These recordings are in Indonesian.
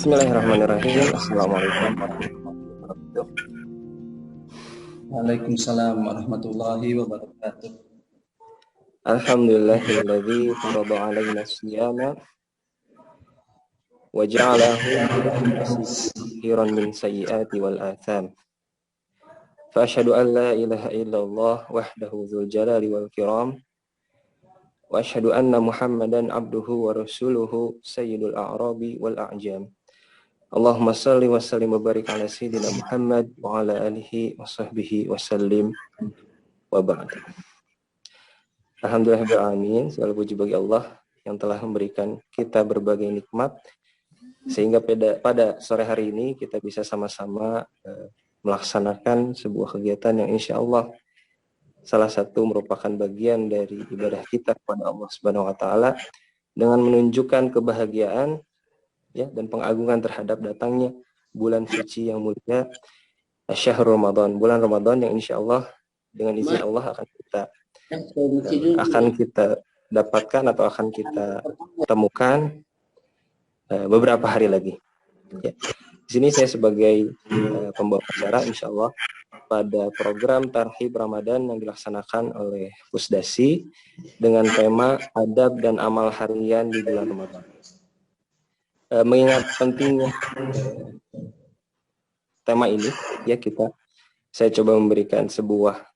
Bismillahirrahmanirrahim. Assalamualaikum warahmatullahi wabarakatuh. Waalaikumsalam warahmatullahi wabarakatuh. Alhamdulillahilladzi farada 'alaina as-siyama wa ja'alahu hiran min sayyiati wal atham. Fa asyhadu an la ilaha illallah wahdahu dzul jalali wal kiram wa asyhadu anna Muhammadan abduhu wa rasuluhu sayyidul a'rabi wal a'jam. Allahumma salli wa sallim wa barik ala sayyidina Muhammad wa ala alihi wa sahbihi wa sallim wa ba'd. Alhamdulillahirrahmanirrahim, segala puji bagi Allah yang telah memberikan kita berbagai nikmat sehingga pada sore hari ini kita bisa sama-sama melaksanakan sebuah kegiatan yang insya Allah salah satu merupakan bagian dari ibadah kita kepada Allah Subhanahu wa taala dengan menunjukkan kebahagiaan ya dan pengagungan terhadap datangnya bulan suci yang mulia Syahrul Ramadan, bulan Ramadan yang insya Allah dengan izin Allah akan kita dapatkan atau akan kita temukan beberapa hari lagi. Ya. Di sini saya sebagai pembawa acara insya Allah pada program Tarhib Ramadan yang dilaksanakan oleh Pusdasi dengan tema adab dan amal harian di bulan Ramadan. Mengingat pentingnya tema ini, ya saya coba memberikan sebuah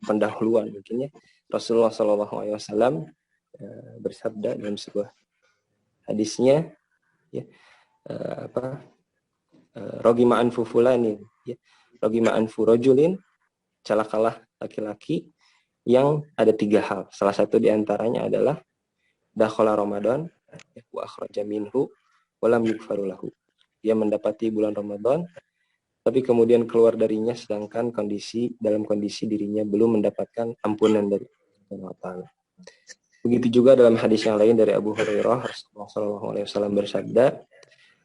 pendahuluan mungkin ya. Rasulullah SAW bersabda dalam sebuah hadisnya, ya, rogima anfu fulanin, ya, rogima anfu rojulin, celakalah laki-laki yang ada 3 hal. Salah satu diantaranya adalah dakhala Ramadan, wa akhraja minhu, walam yukfarulahu. Dia mendapati bulan Ramadan, tapi kemudian keluar darinya sedangkan dalam kondisi dirinya belum mendapatkan ampunan dari Allah Ta'ala. Begitu juga dalam hadis yang lain dari Abu Hurairah, Rasulullah SAW bersabda,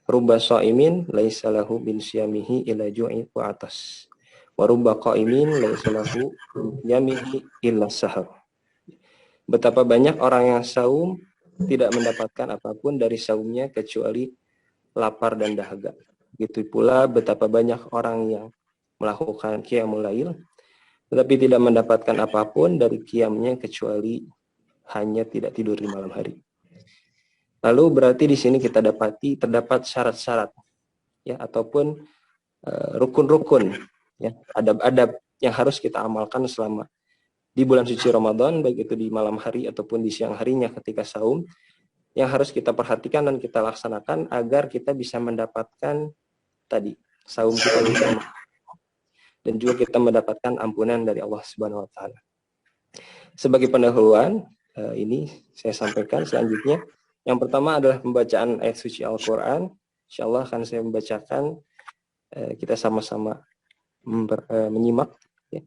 rubba sha'imin laisa lahu bin siyamihi illa ju'i wa atas, wa rubba qa'imin laisa lahu yamihi illa sahar. Betapa banyak orang yang saum tidak mendapatkan apapun dari saumnya kecuali lapar dan dahaga. Begitu pula betapa banyak orang yang melakukan qiyamul lail tetapi tidak mendapatkan apapun dari qiyamnya kecuali hanya tidak tidur di malam hari. Lalu berarti di sini kita terdapat syarat-syarat ya ataupun rukun-rukun ya, adab-adab yang harus kita amalkan selama di bulan suci Ramadan, baik itu di malam hari ataupun di siang harinya ketika saum, yang harus kita perhatikan dan kita laksanakan agar kita bisa mendapatkan tadi saum kita bisa dan juga kita mendapatkan ampunan dari Allah Subhanahu wa taala. Sebagai pendahuluan ini saya sampaikan selanjutnya. Yang pertama adalah pembacaan ayat suci Al-Qur'an. Insyaallah akan saya membacakan, kita sama-sama menyimak ya.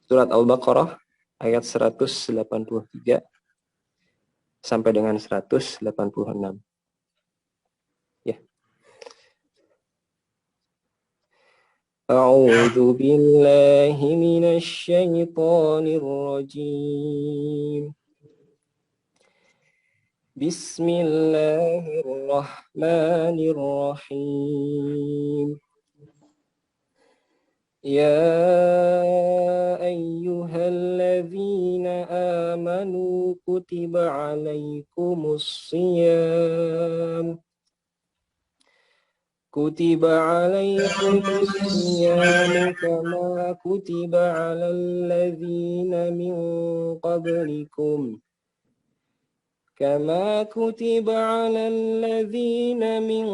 Surat Al-Baqarah ayat 183 sampai dengan 186. Ya. A'udzu billahi minasy syaithanir rajim. Bismillahirrahmanirrahim. يا أيها الذين آمنوا كتب عليكم الصيام كما كتب على الذين من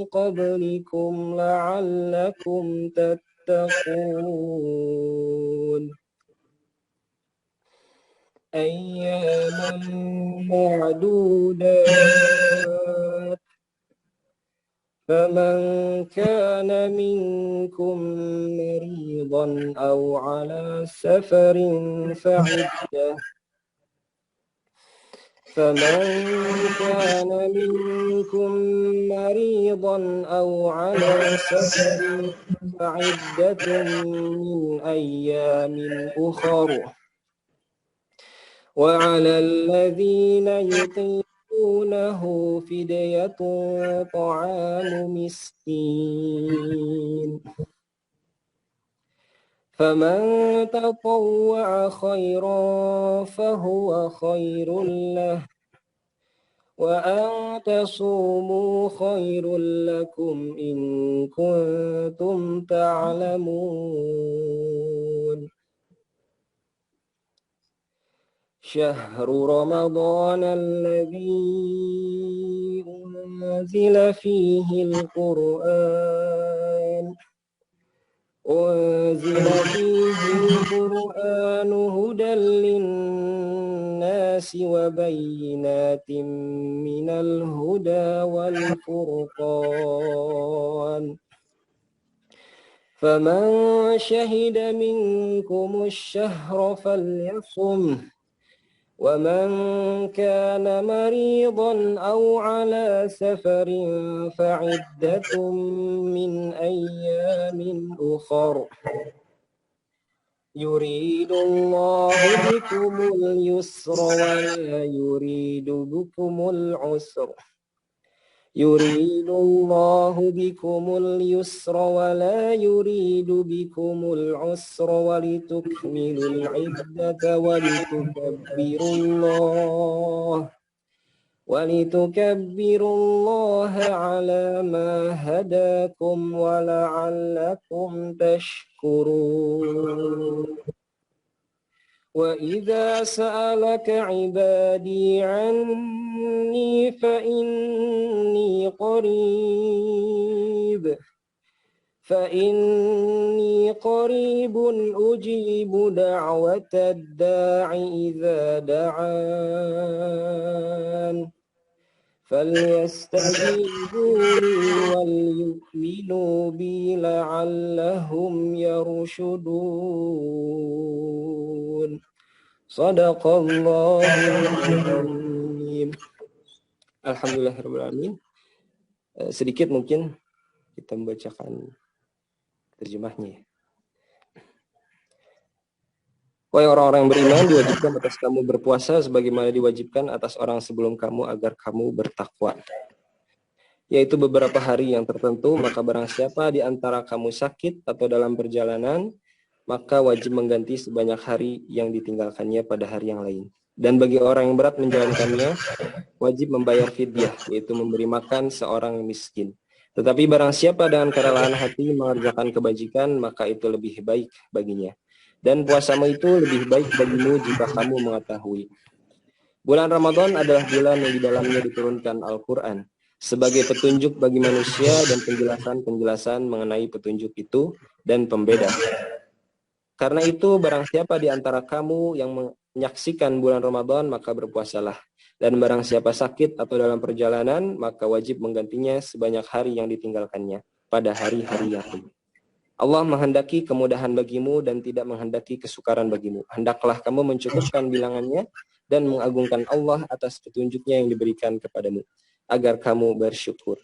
قبلكم لعلكم تتقون أياما معدودات فمن كان منكم مريضا أو على سفر فعدة من أيام أخر وعلى الذين يطيقونه تطيقونه فدية طعام مسكين فمن تطوع خيرا فهو خير له وأن تصوموا خير لكم إن كنتم تعلمون شهر رمضان الذي أنزل فيه القرآن هدى للناس وبينات من الهدى والفرقان فمن شهد منكم الشهر فليصمه ومن كان مريضا أو على سفر فعدة من أيام أخر يريد الله بكم اليسر ولا يريد بكم العسر يريد الله بكم اليسر ولا يريد بكم العسر ولتكملوا العدة ولتكبروا الله على ما هداكم ولعلكم تشكرون وإذا سألك عبادي عني فإني قريب أجيب دعوة الداع إذا دعان فليستجيبوا لي وليؤمنوا بي لعلهم يرشدون صدق الله العظيم. Alhamdulillahirrahmanirrahim. Sedikit mungkin kita membacakan terjemahnya. Wahai orang-orang yang beriman, diwajibkan atas kamu berpuasa sebagaimana diwajibkan atas orang sebelum kamu agar kamu bertakwa. Yaitu beberapa hari yang tertentu, maka barang siapa di antara kamu sakit atau dalam perjalanan, maka wajib mengganti sebanyak hari yang ditinggalkannya pada hari yang lain. Dan bagi orang yang berat menjalankannya, wajib membayar fidyah, yaitu memberi makan seorang miskin. Tetapi barang siapa dengan kerelaan hati mengerjakan kebajikan, maka itu lebih baik baginya. Dan puasamu itu lebih baik bagimu jika kamu mengetahui. Bulan Ramadan adalah bulan yang di dalamnya diturunkan Al-Quran sebagai petunjuk bagi manusia dan penjelasan-penjelasan mengenai petunjuk itu dan pembeda. Karena itu barang siapa di antara kamu yang menyaksikan bulan Ramadan, maka berpuasalah. Dan barang siapa sakit atau dalam perjalanan, maka wajib menggantinya sebanyak hari yang ditinggalkannya pada hari-hari yang lain. Allah menghendaki kemudahan bagimu dan tidak menghendaki kesukaran bagimu. Hendaklah kamu mencukupkan bilangannya dan mengagungkan Allah atas petunjuknya yang diberikan kepadamu, agar kamu bersyukur.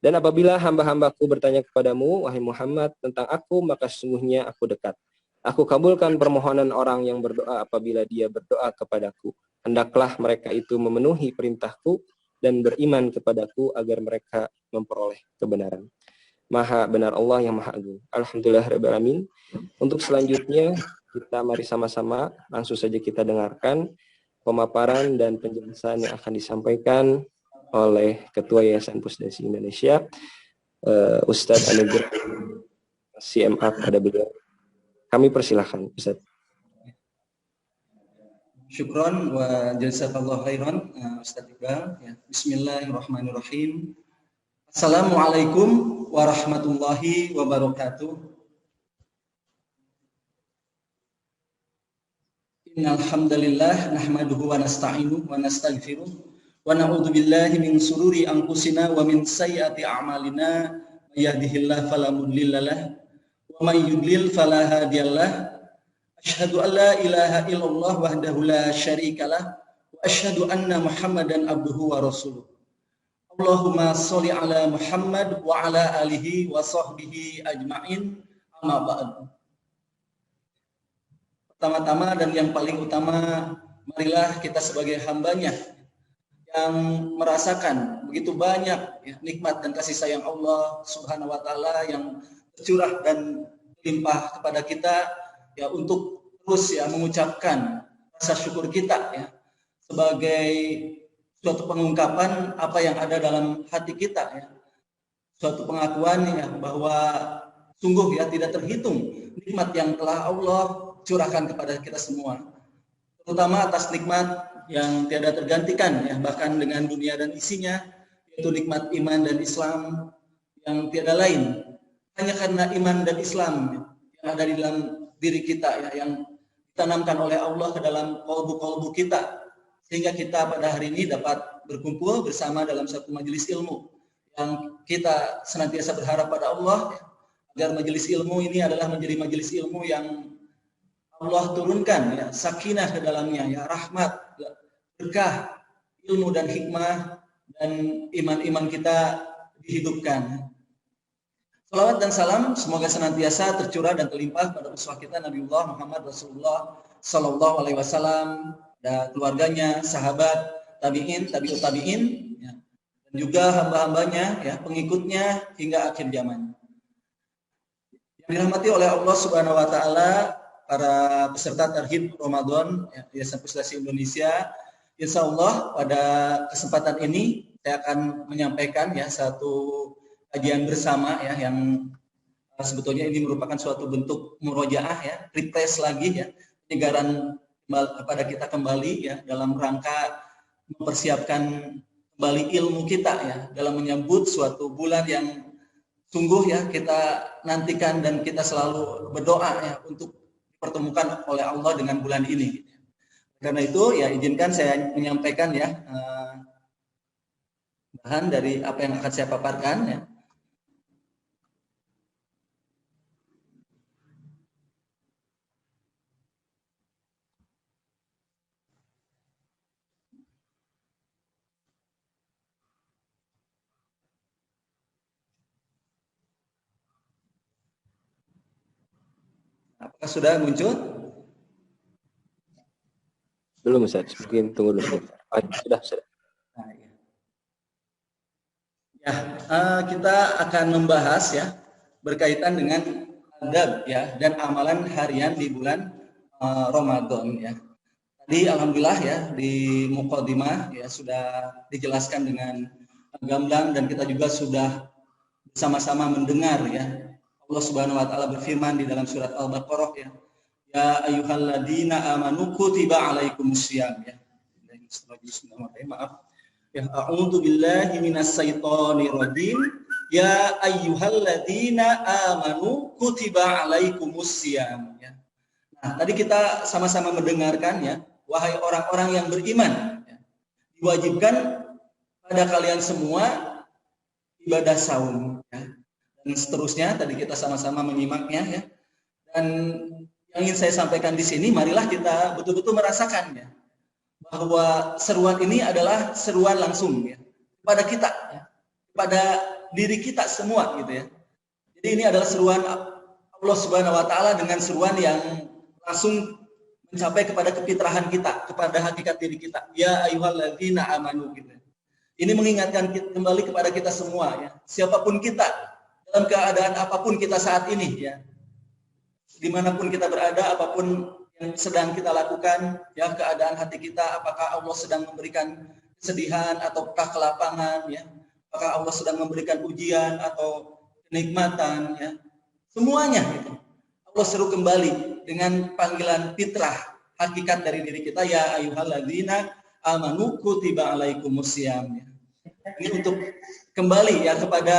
Dan apabila hamba-hambaku bertanya kepadamu, wahai Muhammad, tentang aku, maka sesungguhnya aku dekat. Aku kabulkan permohonan orang yang berdoa apabila dia berdoa kepadaku. Hendaklah mereka itu memenuhi perintahku dan beriman kepadaku agar mereka memperoleh kebenaran. Maha benar Allah yang Maha Agung. Alhamdulillahirabbil alamin. Untuk selanjutnya kita mari sama-sama langsung saja kita dengarkan pemaparan dan penjelasan yang akan disampaikan oleh Ketua Yayasan Pusdasi Indonesia, Ustadz Anugerah CMA pada beliau. Kami persilahkan, Ustadz. Syukron wa jazakallahu khairan, Ustadz Iqbal. Bismillahirrahmanirrahim. Assalamualaikum warahmatullahi wabarakatuh. Innal hamdalillah nahmaduhu wa nasta'inuhu wa nastaghfiruh wa na'udzu billahi min sururi anfusina wa min sayyiati a'malina may yahdihillahu fala mudilla lahu wa may yudlil fala hadiyalah. Asyhadu an la ilaha illallah wahdahu la syarikalah wa asyhadu anna Muhammadan abduhu wa rasuluh. Allahumma sholli ala Muhammad wa ala alihi wa sahbihi ajma'in, amma ba'du. Pertama-tama dan yang paling utama, marilah kita sebagai hambanya yang merasakan begitu banyak ya, nikmat dan kasih sayang Allah Subhanahu wa taala yang tercurah dan limpah kepada kita ya, untuk terus ya mengucapkan rasa syukur kita ya sebagai suatu pengungkapan apa yang ada dalam hati kita ya. Suatu pengakuan ya bahwa sungguh ya tidak terhitung nikmat yang telah Allah curahkan kepada kita semua. Terutama atas nikmat yang tiada tergantikan ya, bahkan dengan dunia dan isinya, yaitu nikmat iman dan Islam yang tiada lain. Hanya karena iman dan Islam yang ada di dalam diri kita ya, yang ditanamkan oleh Allah ke dalam kolbu-kolbu kita, sehingga kita pada hari ini dapat berkumpul bersama dalam satu majelis ilmu yang kita senantiasa berharap pada Allah agar majelis ilmu ini adalah menjadi majelis ilmu yang Allah turunkan ya sakinah ke dalamnya ya, rahmat, berkah, ilmu dan hikmah, dan iman-iman kita dihidupkan. Salawat dan salam semoga senantiasa tercurah dan terlimpah pada uswah kita Nabiullah Muhammad Rasulullah Sallallahu Alaihi Wasallam, dan keluarganya, sahabat, tabiin, tabiut tabiin, ya, dan juga hamba-hambanya, ya, pengikutnya hingga akhir zaman. Yang dirahmati oleh Allah Subhanahu Wa Taala, para peserta Tarhib Ramadan Yayasan Pustasi Indonesia, insya Allah pada kesempatan ini saya akan menyampaikan ya satu kajian bersama ya, yang sebetulnya ini merupakan suatu bentuk murojaah ya, refresh lagi ya, penyegaran kepada kita kembali ya, dalam rangka mempersiapkan kembali ilmu kita ya, dalam menyambut suatu bulan yang sungguh ya kita nantikan dan kita selalu berdoa ya untuk dipertemukan oleh Allah dengan bulan ini. Karena itu ya izinkan saya menyampaikan ya bahan dari apa yang akan saya paparkan ya. Apakah sudah muncul? Belum Ustaz, mungkin tunggu dulu. Sudah. Nah, ya, kita akan membahas ya berkaitan dengan adab ya dan amalan harian di bulan Ramadan ya. Tadi alhamdulillah ya di muqaddimah ya sudah dijelaskan dengan gamblang, dan kita juga sudah bersama-sama mendengar ya Allah Subhanahu wa taala berfirman di dalam surat Al-Baqarah ya. Ya ayyuhalladzina amanu kutiba alaikumusiyam ya. Maaf. Ya a'udzu billahi minasyaitonir rajim. Ya ayyuhalladzina amanu kutiba alaikumusiyam ya. Nah, tadi kita sama-sama mendengarkan ya, wahai orang-orang yang beriman ya, diwajibkan pada kalian semua ibadah saum ya. Dan seterusnya tadi kita sama-sama menyimaknya ya. Dan yang ingin saya sampaikan di sini, marilah kita betul-betul merasakannya bahwa seruan ini adalah seruan langsung ya kepada kita ya, kepada diri kita semua gitu ya. Jadi ini adalah seruan Allah Subhanahu wa taala dengan seruan yang langsung mencapai kepada kefitrahan kita, kepada hakikat diri kita. Ya ayyuhalladzina amanu gitu. Ini mengingatkan kembali kepada kita semua ya, siapapun kita, dalam keadaan apapun kita saat ini ya, dimanapun kita berada, apapun yang sedang kita lakukan ya, keadaan hati kita, apakah Allah sedang memberikan kesedihan ataukah kelapangan ya, apakah Allah sedang memberikan ujian atau kenikmatan ya, semuanya gitu. Allah seru kembali dengan panggilan fitrah hakikat dari diri kita, ya ayyuhalladzina amanu kutiba alaikumusiyam ya. Ini untuk kembali ya kepada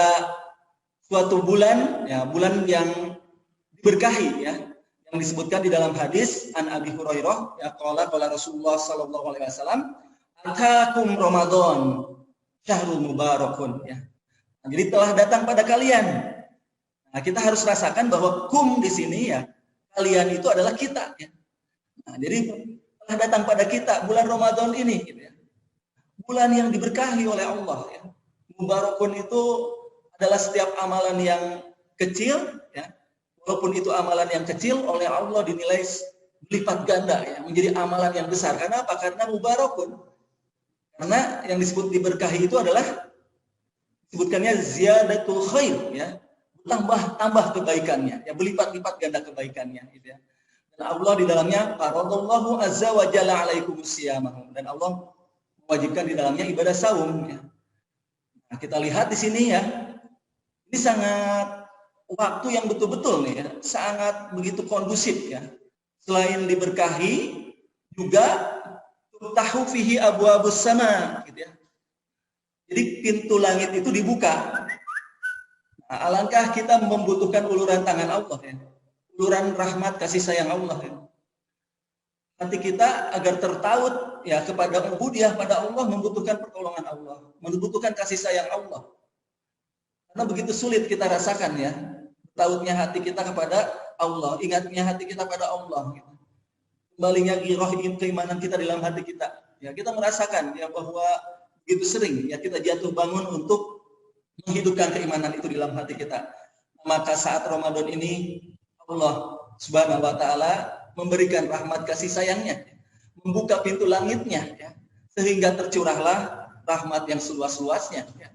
suatu bulan ya, bulan yang diberkahi ya, yang disebutkan di dalam hadis an Abi Hurairah ya, qala Rasulullah sallallahu alaihi wasallam, atakum Ramadan syahrul mubarakun ya. Nah, jadi telah datang pada kalian. Nah, kita harus rasakan bahwa kum di sini ya, kalian itu adalah kita ya. Nah, jadi telah datang pada kita bulan Ramadan ini gitu ya. Bulan yang diberkahi oleh Allah ya. Mubarakun itu adalah setiap amalan yang kecil ya. Walaupun itu amalan yang kecil, oleh Allah dinilai berlipat ganda ya, menjadi amalan yang besar. Karena apa? Karena mubarakun. Karena yang disebut diberkahi itu adalah disebutkannya ziyadatul khair, ya, tambah kebaikannya, ya, berlipat-lipat ganda kebaikannya, gitu ya. Dan Allah di dalamnya faradallahu azza wa jalla alaikumus siyamah, dan Allah mewajibkan di dalamnya ibadah saum, ya. Nah, kita lihat di sini, ya, ini sangat waktu yang betul-betul nih, ya, sangat begitu kondusif, ya. Selain diberkahi, juga tahu fihi abwabus sama, gitu ya. Jadi pintu langit itu dibuka. Nah, alangkah kita membutuhkan uluran tangan Allah, ya. Uluran rahmat kasih sayang Allah, ya. Hati kita agar tertaut, ya, kepada ubudiyah pada Allah membutuhkan pertolongan Allah, membutuhkan kasih sayang Allah. Karena begitu sulit kita rasakan, ya, tautnya hati kita kepada Allah, ingatnya hati kita pada Allah, gitu. Kembalinya ghirah keimanan kita di dalam hati kita. Ya, kita merasakan, ya, bahwa begitu sering, ya, kita jatuh bangun untuk menghidupkan keimanan itu di dalam hati kita. Maka saat Ramadan ini Allah Subhanahu wa taala memberikan rahmat kasih sayangnya, membuka pintu langitnya, ya, sehingga tercurahlah rahmat yang seluas-luasnya, ya.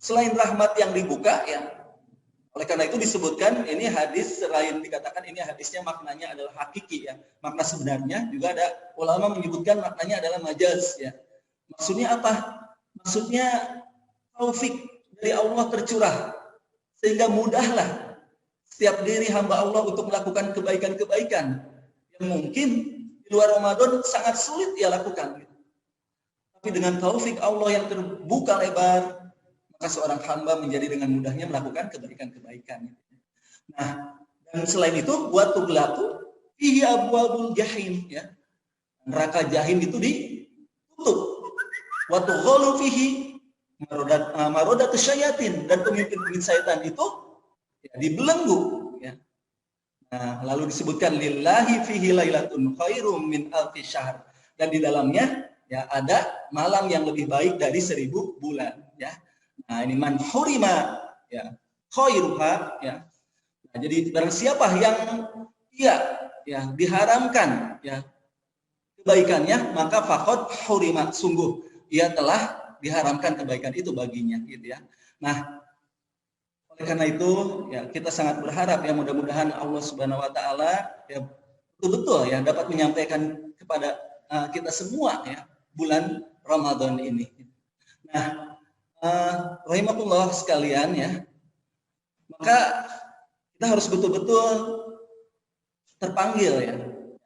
Selain rahmat yang dibuka, ya, oleh karena itu disebutkan ini hadis, selain dikatakan ini hadisnya maknanya adalah hakiki, ya, makna sebenarnya juga ada ulama menyebutkan maknanya adalah majaz, ya. Maksudnya apa? Maksudnya taufik dari Allah tercurah sehingga mudahlah setiap diri hamba Allah untuk melakukan kebaikan-kebaikan yang mungkin di luar Ramadan sangat sulit ia lakukan. Tapi dengan taufik Allah yang terbuka lebar, maka seorang hamba menjadi dengan mudahnya melakukan kebaikan-kebaikan. Nah, dan selain itu, wa tughlaqu fihi abwabul jahim, ya. Neraka jahim itu ditutup. Wa tughalu fihi marodat syayatin, dan pemimpin-pemimpin syaitan itu, ya, dibelenggu, ya. Nah, lalu disebutkan lillahi fihi lailatun khairum min alfi syahr, dan di dalamnya, ya, ada malam yang lebih baik dari 1000 bulan, ya. Nah, ini man hurima, ya, khairuha, ya. Nah, jadi barang siapa yang ya, diharamkan, ya, kebaikannya, maka faqad hurima, sungguh ia telah diharamkan kebaikan itu baginya, gitu ya. Nah, oleh karena itu, ya, kita sangat berharap, ya, mudah-mudahan Allah Subhanahu wa taala, ya, betul-betul, ya, dapat menyampaikan kepada kita semua, ya, bulan Ramadan ini. Nah, rahimakumullah sekalian, ya, maka kita harus betul-betul terpanggil, ya.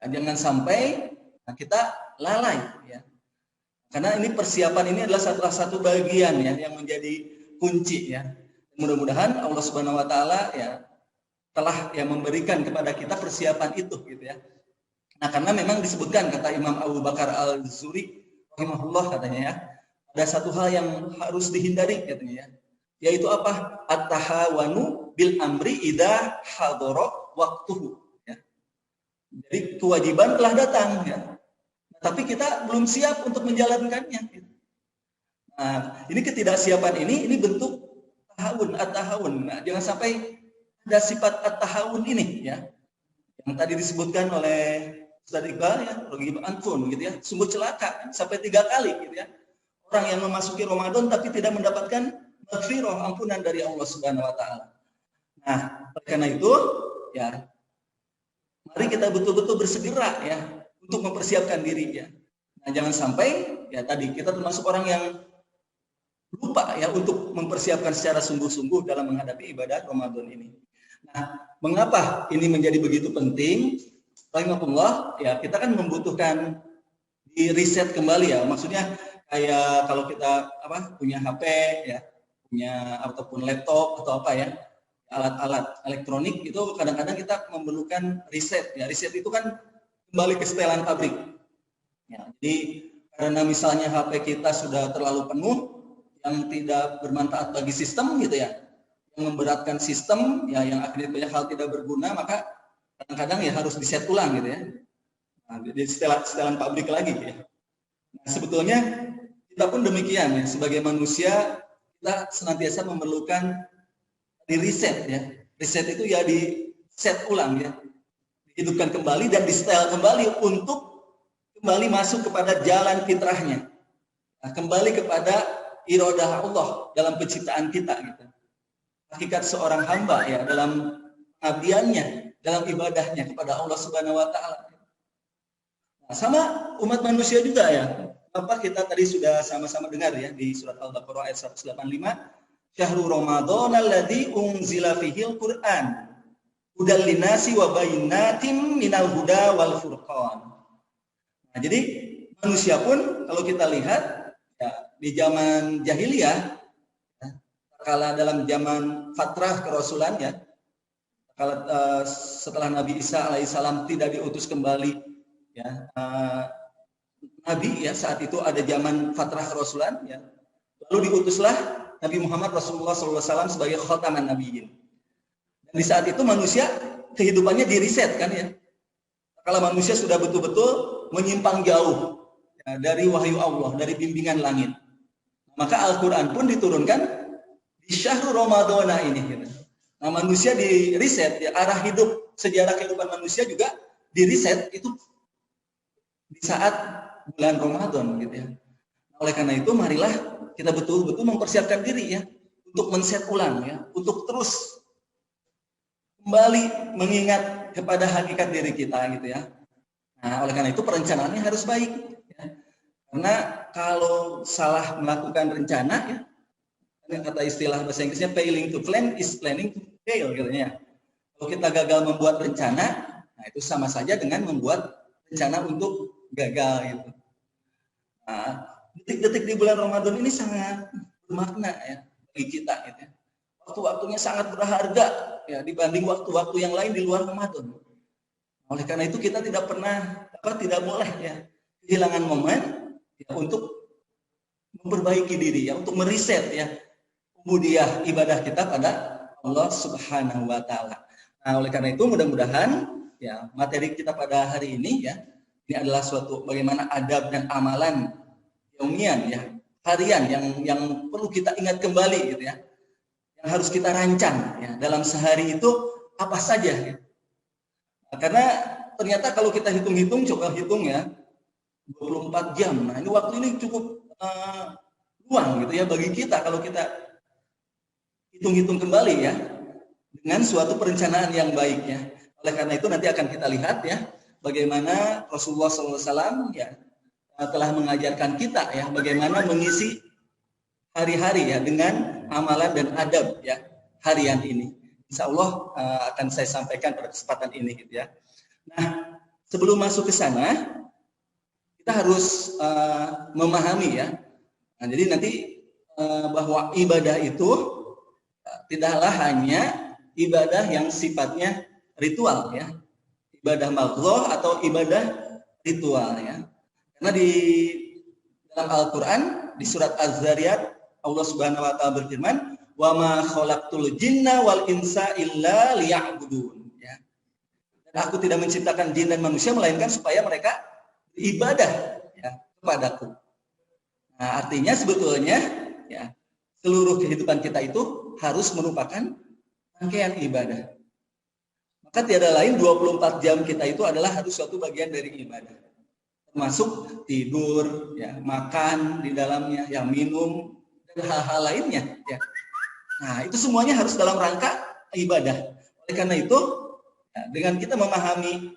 Jangan sampai kita lalai, ya. Karena ini persiapan ini adalah salah satu bagian, ya, yang menjadi kunci, ya. Mudah-mudahan Allah Subhanahu wa taala, ya, telah, ya, memberikan kepada kita persiapan itu, gitu ya. Nah, karena memang disebutkan kata Imam Abu Bakar Al-Zuri rahimahullah, katanya, ya, ada satu hal yang harus dihindari, katanya, ya, yaitu apa? At-tahawanu bil amri idza hadara waqtuhu, ya. Jadi kewajiban telah datang, ya, tapi kita belum siap untuk menjalankannya, gitu. Nah, ini ketidaksiapan ini bentuk at-tahawun. Nah, jangan sampai ada sifat at-tahawun ini, ya, yang tadi disebutkan oleh Ustaz Iqbal, ya, Ragib Anfun, gitu ya, sungguh celaka, sampai 3 kali, gitu ya, orang yang memasuki Ramadan tapi tidak mendapatkan maghfirah, ampunan dari Allah Subhanahu wa taala. Nah, karena itu, ya, mari kita betul-betul bersegera, ya, untuk mempersiapkan diri, ya. Nah, jangan sampai, ya, tadi kita termasuk orang yang lupa, ya, untuk mempersiapkan secara sungguh-sungguh dalam menghadapi ibadah Ramadan ini. Nah, mengapa ini menjadi begitu penting? Rahimahullah, ya, kita kan membutuhkan di riset kembali, ya. Maksudnya kayak kalau kita punya HP, ya, punya ataupun laptop atau apa, ya, alat-alat elektronik itu kadang-kadang kita memerlukan riset, ya. Riset itu kan kembali ke setelan pabrik, ya. Jadi karena misalnya HP kita sudah terlalu penuh, yang tidak bermanfaat bagi sistem, gitu ya, yang memberatkan sistem, ya, yang akhirnya banyak hal tidak berguna, maka kadang-kadang, ya, harus diset ulang, gitu ya. Nah, di setelan pabrik lagi, ya. Nah, sebetulnya kita pun demikian, ya, sebagai manusia kita senantiasa memerlukan di riset, ya. Riset itu, ya, di set ulang, ya, dihidupkan kembali dan di setel kembali untuk kembali masuk kepada jalan fitrahnya. Nah, kembali kepada iradah Allah dalam penciptaan kita gitu. Hakikat seorang hamba ya dalam pengabdiannya, dalam ibadahnya kepada Allah Subhanahu wa taala. Nah, sama umat manusia juga ya. Apa kita tadi sudah sama-sama dengar ya di surat Al-Baqarah ayat 185, Syahrul Ramadan alladzi unzila fihil Qur'an hudal linnasi wa bayyinatin minal huda wal furqan. Nah, jadi manusia pun kalau kita lihat ya, di zaman jahiliyah ya, kala dalam zaman fatrah kerasulan ya, setelah Nabi Isa alaihissalam tidak diutus kembali ya, Nabi ya, saat itu ada zaman fatrah kerasulan ya, lalu diutuslah Nabi Muhammad Rasulullah SAW sebagai khataman nabiyyin. Dan di saat itu manusia kehidupannya diriset kan ya. Kalau manusia sudah betul-betul menyimpang jauh ya, dari wahyu Allah, dari bimbingan langit, maka Al-Quran pun diturunkan di Syahrul Ramadan ini. Gitu. Nah, manusia diriset ya, arah hidup, sejarah kehidupan manusia juga diriset itu di saat bulan Ramadan gitu ya. Oleh karena itu marilah kita betul-betul mempersiapkan diri ya untuk men-set ulang ya, untuk terus kembali mengingat kepada hakikat diri kita gitu ya. Nah, oleh karena itu perencanaannya harus baik ya. Karena kalau salah melakukan rencana ya, kata istilah bahasa Inggrisnya failing to plan is planning to fail gitu ya. Kalau kita gagal membuat rencana, nah itu sama saja dengan membuat rencana untuk gagal gitu. Nah, detik-detik di bulan Ramadan ini sangat bermakna ya bagi kita gitu ya. Waktu-waktunya sangat berharga ya dibanding waktu-waktu yang lain di luar Ramadan. Oleh karena itu kita tidak boleh ya kehilangan momen ya, untuk memperbaiki diri ya, untuk meriset ya kemudian ibadah kita pada Allah Subhanahu wa taala. Nah, oleh karena itu mudah-mudahan ya materi kita pada hari ini ya, ini adalah suatu bagaimana adab dan amalan yaumian ya, harian yang perlu kita ingat kembali gitu ya. Yang harus kita rancang ya dalam sehari itu apa saja ya. Nah, karena ternyata kalau kita hitung-hitung, coba hitung ya 24 jam. Nah, ini waktu ini cukup luang gitu ya bagi kita kalau kita hitung-hitung kembali ya dengan suatu perencanaan yang baik ya. Oleh karena itu nanti akan kita lihat ya bagaimana Rasulullah SAW ya telah mengajarkan kita ya bagaimana mengisi hari-hari ya dengan amalan dan adab ya harian ini. Insya Allah akan saya sampaikan pada kesempatan ini gitu ya. Nah, sebelum masuk ke sana kita harus memahami ya. Nah, jadi nanti bahwa ibadah itu tidaklah hanya ibadah yang sifatnya ritual ya. Ibadah maghlub atau ibadah ritual ya. Karena di dalam Al-Qur'an di surat Az-Zariyat Allah Subhanahu wa taala berfirman, "Wa ma khalaqtul jinna wal insa illa liya'budun." Ya. Dan aku tidak menciptakan jin dan manusia melainkan supaya mereka beribadah ya kepadaku. Nah, artinya sebetulnya ya seluruh kehidupan kita itu harus merupakan rangkaian ibadah. Maka tiada lain 24 jam kita itu adalah harus suatu bagian dari ibadah. Termasuk tidur, ya, makan di dalamnya, ya, minum, dan hal-hal lainnya. Ya. Nah, itu semuanya harus dalam rangka ibadah. Oleh karena itu, ya, dengan kita memahami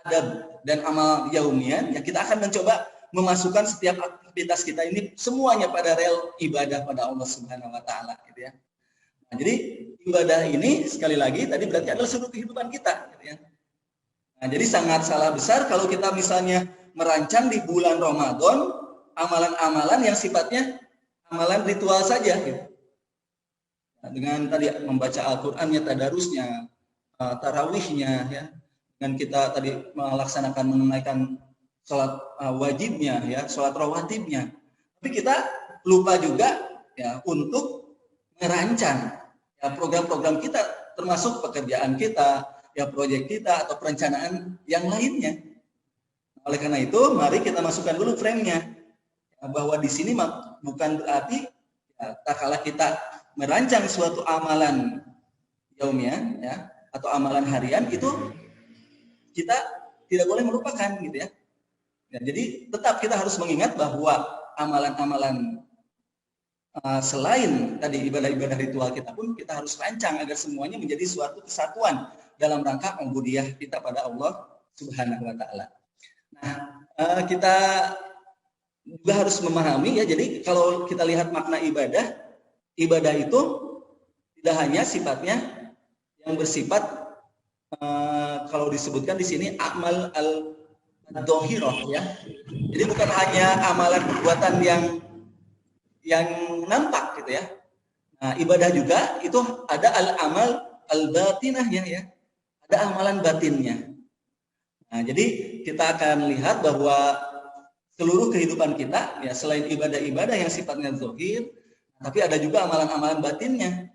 adab dan amal yaumian, ya, kita akan mencoba memasukkan setiap aktivitas kita ini semuanya pada rel ibadah pada Allah Subhanahu wa taala gitu ya. Nah, jadi ibadah ini sekali lagi tadi berarti adalah seluruh kehidupan kita gitu ya. Nah, jadi sangat salah besar kalau kita misalnya merancang di bulan Ramadan amalan-amalan yang sifatnya amalan ritual saja gitu. Nah, dengan tadi membaca Al-Qur'annya, tadarusnya, tarawihnya ya. Dan kita tadi melaksanakan menunaikan sholat wajibnya ya, sholat rawatibnya. Tapi kita lupa juga ya untuk merancang ya program-program kita termasuk pekerjaan kita, ya proyek kita atau perencanaan yang lainnya. Oleh karena itu, mari kita masukkan dulu frame-nya ya, bahwa di sini bukan berarti ya, tak kalah kita merancang suatu amalan yaumian ya atau amalan harian itu kita tidak boleh melupakan gitu ya. Ya, jadi tetap kita harus mengingat bahwa amalan-amalan selain tadi ibadah-ibadah ritual kita pun kita harus rancang agar semuanya menjadi suatu kesatuan dalam rangka ubudiyah kita pada Allah Subhanahu wa taala. Nah, kita juga harus memahami ya, jadi kalau kita lihat makna ibadah, ibadah itu tidak hanya sifatnya yang bersifat kalau disebutkan di sini amal al-dhahirah ya. Jadi bukan hanya amalan perbuatan yang nampak gitu ya. Nah, ibadah juga itu ada al-amal al-batinahnya ya. Ada amalan batinnya. Nah, jadi kita akan lihat bahwa seluruh kehidupan kita ya selain ibadah-ibadah yang sifatnya zahir, tapi ada juga amalan-amalan batinnya.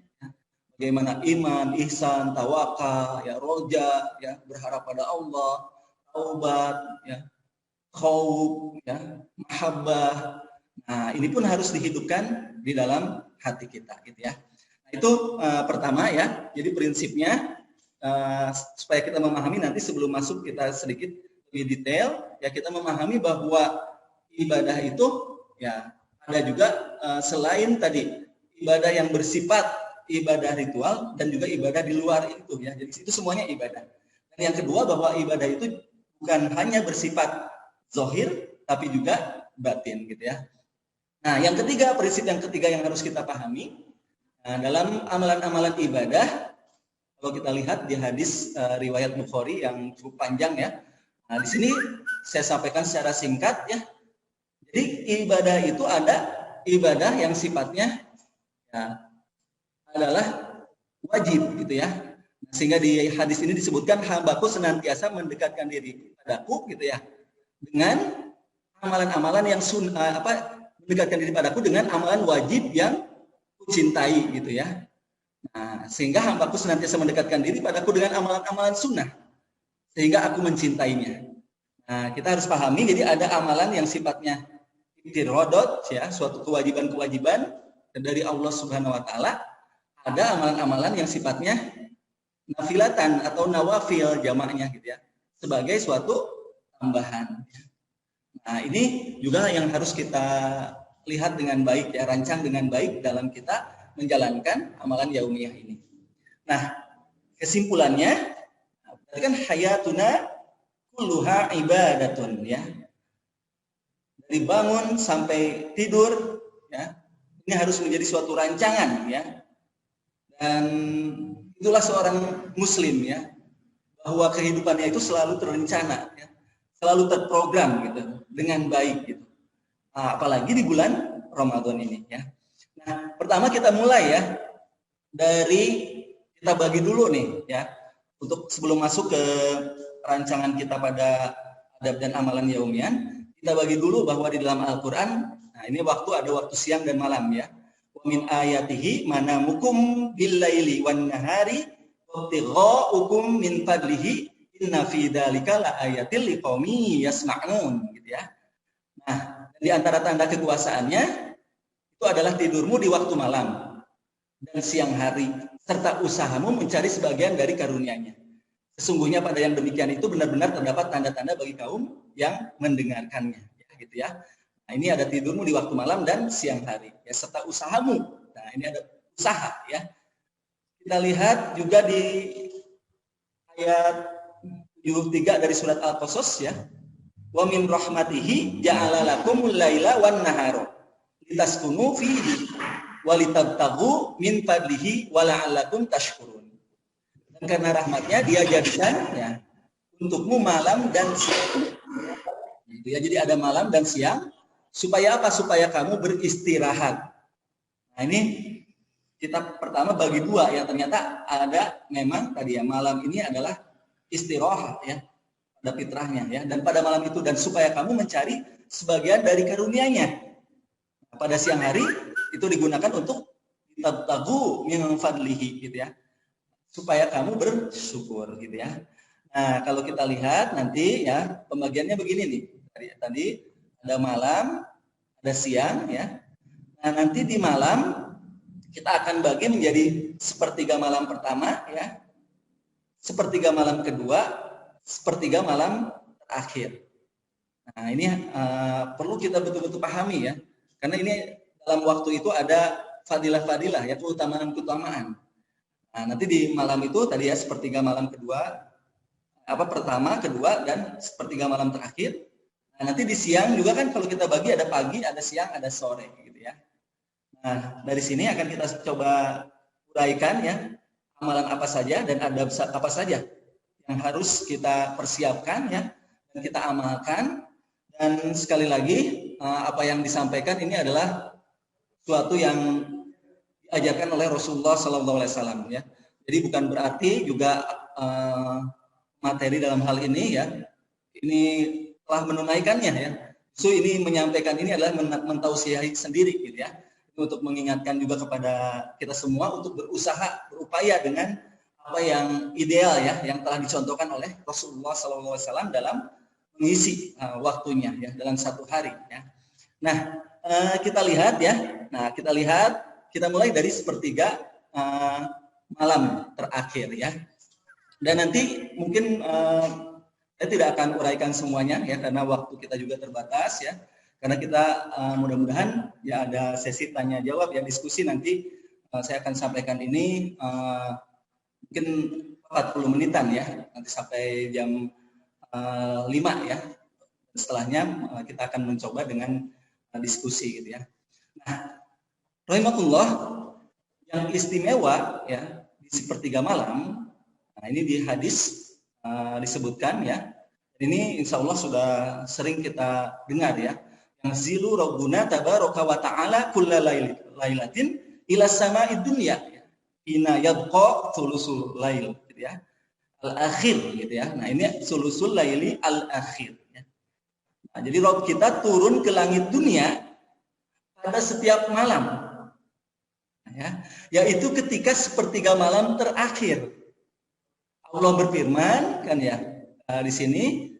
Bagaimana iman, ihsan, tawakal, ya roja, ya berharap pada Allah, taubat, ya khauf, ya mahabbah. Nah, ini pun harus dihidupkan di dalam hati kita, gitu ya. Nah, itu pertama ya. Jadi prinsipnya supaya kita memahami nanti sebelum masuk kita sedikit lebih detail, ya kita memahami bahwa ibadah itu ya ada juga selain tadi ibadah yang bersifat ibadah ritual dan juga ibadah di luar itu ya. Jadi itu semuanya ibadah. Dan yang kedua bahwa ibadah itu bukan hanya bersifat zahir tapi juga batin, gitu ya. Nah, yang ketiga, prinsip yang ketiga yang harus kita pahami dalam amalan-amalan ibadah, kalau kita lihat di hadis riwayat Bukhari yang cukup panjang ya. Nah, di sini saya sampaikan secara singkat ya. Jadi ibadah itu ada ibadah yang sifatnya ya, adalah wajib gitu ya. Sehingga di hadis ini disebutkan hambaku senantiasa mendekatkan diri padaku gitu ya. Dengan amalan-amalan yang mendekatkan diri padaku dengan amalan wajib yang kucintai gitu ya. Nah, sehingga hambaku senantiasa mendekatkan diri padaku dengan amalan-amalan sunnah sehingga aku mencintainya. Nah, kita harus pahami jadi ada amalan yang sifatnya iftirodot ya, suatu kewajiban-kewajiban dari Allah Subhanahu wa taala. Ada amalan-amalan yang sifatnya nafilatan atau nawafil jamaknya gitu ya, sebagai suatu tambahan. Nah, ini juga yang harus kita lihat dengan baik ya, rancang dengan baik dalam kita menjalankan amalan yaumiyah ini. Nah, kesimpulannya berarti kan hayatuna kulluha ibadatun ya. Dari bangun sampai tidur ya, ini harus menjadi suatu rancangan ya. Dan itulah seorang muslim ya, bahwa kehidupannya itu selalu terencana ya, selalu terprogram gitu dengan baik gitu. Nah, apalagi di bulan Ramadan ini ya. Nah, pertama kita mulai ya dari kita bagi dulu nih ya, untuk sebelum masuk ke rancangan kita pada adab dan amalan yaumian, kita bagi dulu bahwa di dalam Al-Qur'an, nah ini ada waktu siang dan malam ya. Wa min ayatihi manamukum bil-laili wan-nahari wabtigha'ukum min fadlihi inna fi dzalika laayatil liqaumin yasma'un gitu ya. Nah, di antara tanda kekuasaannya itu adalah tidurmu di waktu malam dan siang hari serta usahamu mencari sebagian dari karunia-Nya. Sesungguhnya pada yang demikian itu benar-benar terdapat tanda-tanda bagi kaum yang mendengarkannya ya, gitu ya. Nah, ini ada tidurmu di waktu malam dan siang hari ya, serta usahamu. Nah, ini ada usaha ya. Kita lihat juga di ayat 73 dari surat Al-Qasas ya. Wa min rahmatihi ja'ala lakumul laila wan nahara litaskunu fihi wa litabtaghu min fadlihi wa la'allakum tashkurun. Dan karena rahmatnya dia jadikan ya untukmu malam dan siang. Gitu ya. Jadi ada malam dan siang supaya apa? Supaya kamu beristirahat. Nah, ini kita pertama bagi dua ya, ternyata ada memang tadi ya, malam ini adalah istirahat ya, ada fitrahnya ya, dan pada malam itu dan supaya kamu mencari sebagian dari karunia-Nya. Nah, pada siang hari itu digunakan untuk tabtagu min fadlihi gitu ya, supaya kamu bersyukur gitu ya. Nah, kalau kita lihat nanti ya pembagiannya begini nih, tadi ada malam, ada siang ya. Nah, nanti di malam kita akan bagi menjadi sepertiga malam pertama ya, sepertiga malam kedua, sepertiga malam terakhir. Nah, Nah, ini perlu kita betul-betul pahami ya. Karena ini dalam waktu itu ada fadilah-fadilah ya, keutamaan-keutamaan. Nah, nanti di malam itu tadi ya sepertiga malam kedua, pertama, kedua, dan sepertiga malam terakhir. Nah, nanti di siang juga kan kalau kita bagi ada pagi, ada siang, ada sore gitu ya. Nah, dari sini akan kita coba uraikan ya, amalan apa saja dan adab apa saja yang harus kita persiapkan ya, dan kita amalkan. Dan sekali lagi, apa yang disampaikan ini adalah suatu yang diajarkan oleh Rasulullah SAW ya. Jadi bukan berarti juga materi dalam hal ini ya, ini telah menunaikannya ya. So ini menyampaikan ini adalah mentausiahi sendiri gitu ya, untuk mengingatkan juga kepada kita semua untuk berusaha, berupaya dengan apa yang ideal ya, yang telah dicontohkan oleh Rasulullah SAW dalam mengisi waktunya ya dalam satu hari ya. Nah, kita lihat ya. Nah, kita mulai dari sepertiga malam terakhir ya. Dan nanti mungkin saya tidak akan uraikan semuanya ya, karena waktu kita juga terbatas ya. Karena kita mudah-mudahan ya ada sesi tanya jawab ya, diskusi nanti saya akan sampaikan ini mungkin 40 menitan ya, nanti sampai jam 5 ya. Setelahnya kita akan mencoba dengan diskusi gitu ya. Nah, rahimakumullah, yang istimewa ya di sepertiga malam, nah ini di hadis disebutkan ya. Ini insya Allah sudah sering kita dengar ya. Yang zilu rabbuna tabaraka wa ta'ala kulla lailatin ila sama'id dunya ina yabqa thulusul lail gitu ya. Al-akhir gitu ya. Nah, ini sulusul laili al-akhir ya. Nah, jadi Rabb kita turun ke langit dunia pada setiap malam. Ya, yaitu ketika sepertiga malam terakhir. Allah berfirman kan ya di sini,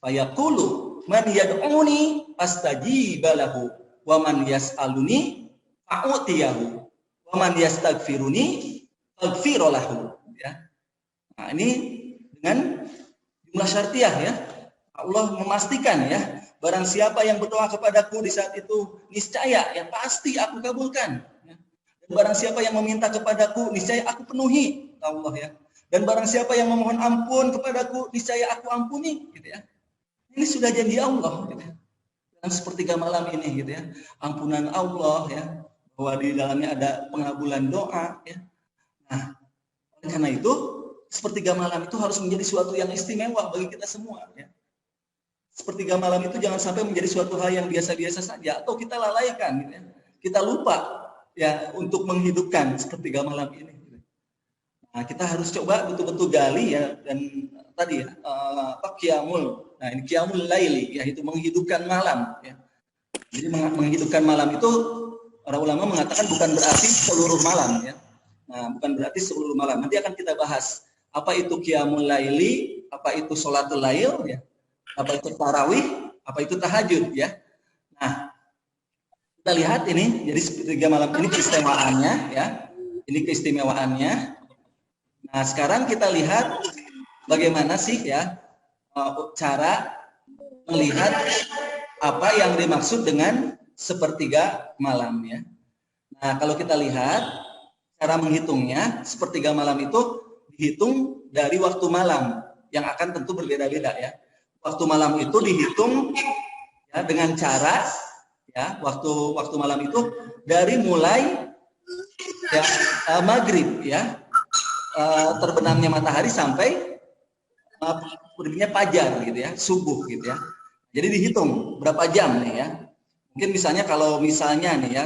fayaqulu man yad'uni astajib lahu wa man yas'aluni fa'utiyahu wa man yastaghfiruni aghfir lahu ya. Nah, ini dengan jumlah syartiyah ya. Allah memastikan ya, barang siapa yang berdoa kepadaku di saat itu niscaya ya pasti aku kabulkan ya. Dan barang siapa yang meminta kepadaku niscaya aku penuhi, Allah ya. Dan barang siapa yang memohon ampun kepadaku niscaya aku ampuni gitu ya. Ini sudah janji Allah gitu ya. Dan sepertiga malam ini gitu ya, ampunan Allah ya, bahwa di dalamnya ada pengabulan doa ya. Nah, karena itu sepertiga malam itu harus menjadi suatu yang istimewa bagi kita semua ya. Sepertiga malam itu jangan sampai menjadi suatu hal yang biasa-biasa saja atau kita lalaikan gitu ya. Kita lupa ya untuk menghidupkan sepertiga malam ini. Nah, kita harus coba betul-betul gali ya, dan tadi ya, qiyamul. Nah, ini qiyamul laili yaitu menghidupkan malam ya. Jadi menghidupkan malam itu para ulama mengatakan bukan berarti seluruh malam ya. Nah, bukan berarti seluruh malam. Nanti akan kita bahas apa itu qiyamul laili, apa itu sholatul lail ya, apa itu tarawih, apa itu tahajud ya. Nah, kita lihat ini, jadi sepertiga malam ini keistimewaannya ya. Ini keistimewaannya. Nah, sekarang kita lihat bagaimana sih ya cara melihat apa yang dimaksud dengan sepertiga malam ya. Nah, kalau kita lihat cara menghitungnya, sepertiga malam itu dihitung dari waktu malam yang akan tentu berbeda-beda ya. Waktu malam itu dihitung ya dengan cara ya waktu malam itu dari mulai ya maghrib ya, terbenamnya matahari sampai terbitnya fajar gitu ya, subuh gitu ya. Jadi dihitung berapa jam nih ya. Mungkin misalnya kalau misalnya nih ya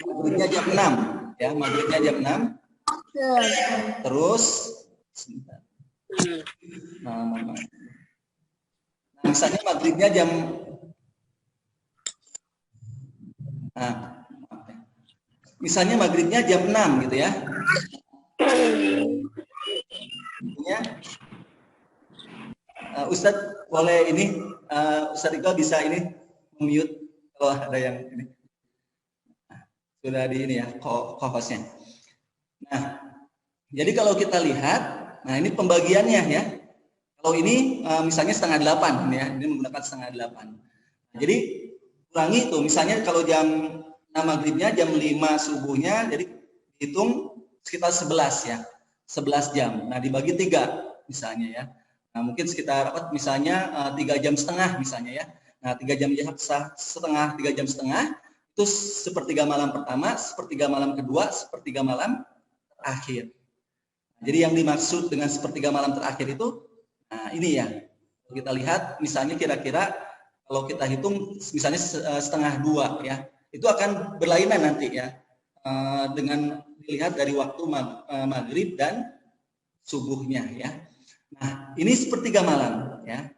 maghribnya jam 6 ya, maghribnya jam 6. Terus nah, misalnya maghribnya jam misalnya maghribnya jam 6 gitu ya. Ustadz boleh ini Ustadz Iqbal bisa ini mute kalau ada yang ini sudah di ini ya co-hostnya. Nah, jadi kalau kita lihat, nah ini pembagiannya ya. Kalau ini misalnya 7:30 ya, ini menggunakan 7:30. Jadi kurangi itu, misalnya kalau jam 6 maghribnya, jam 5 subuhnya, jadi hitung sekitar 11 ya, 11 jam. Nah dibagi 3 misalnya ya. Nah mungkin sekitar misalnya 3 jam setengah misalnya ya. Nah 3 jam setengah, 3 jam setengah itu sepertiga malam pertama, sepertiga malam kedua, sepertiga malam terakhir. Jadi yang dimaksud dengan sepertiga malam terakhir itu, nah ini ya, kita lihat misalnya kira-kira kalau kita hitung misalnya 1:30 ya, itu akan berlainan nanti ya, dengan dilihat dari waktu maghrib dan subuhnya ya. Nah ini sepertiga malam ya.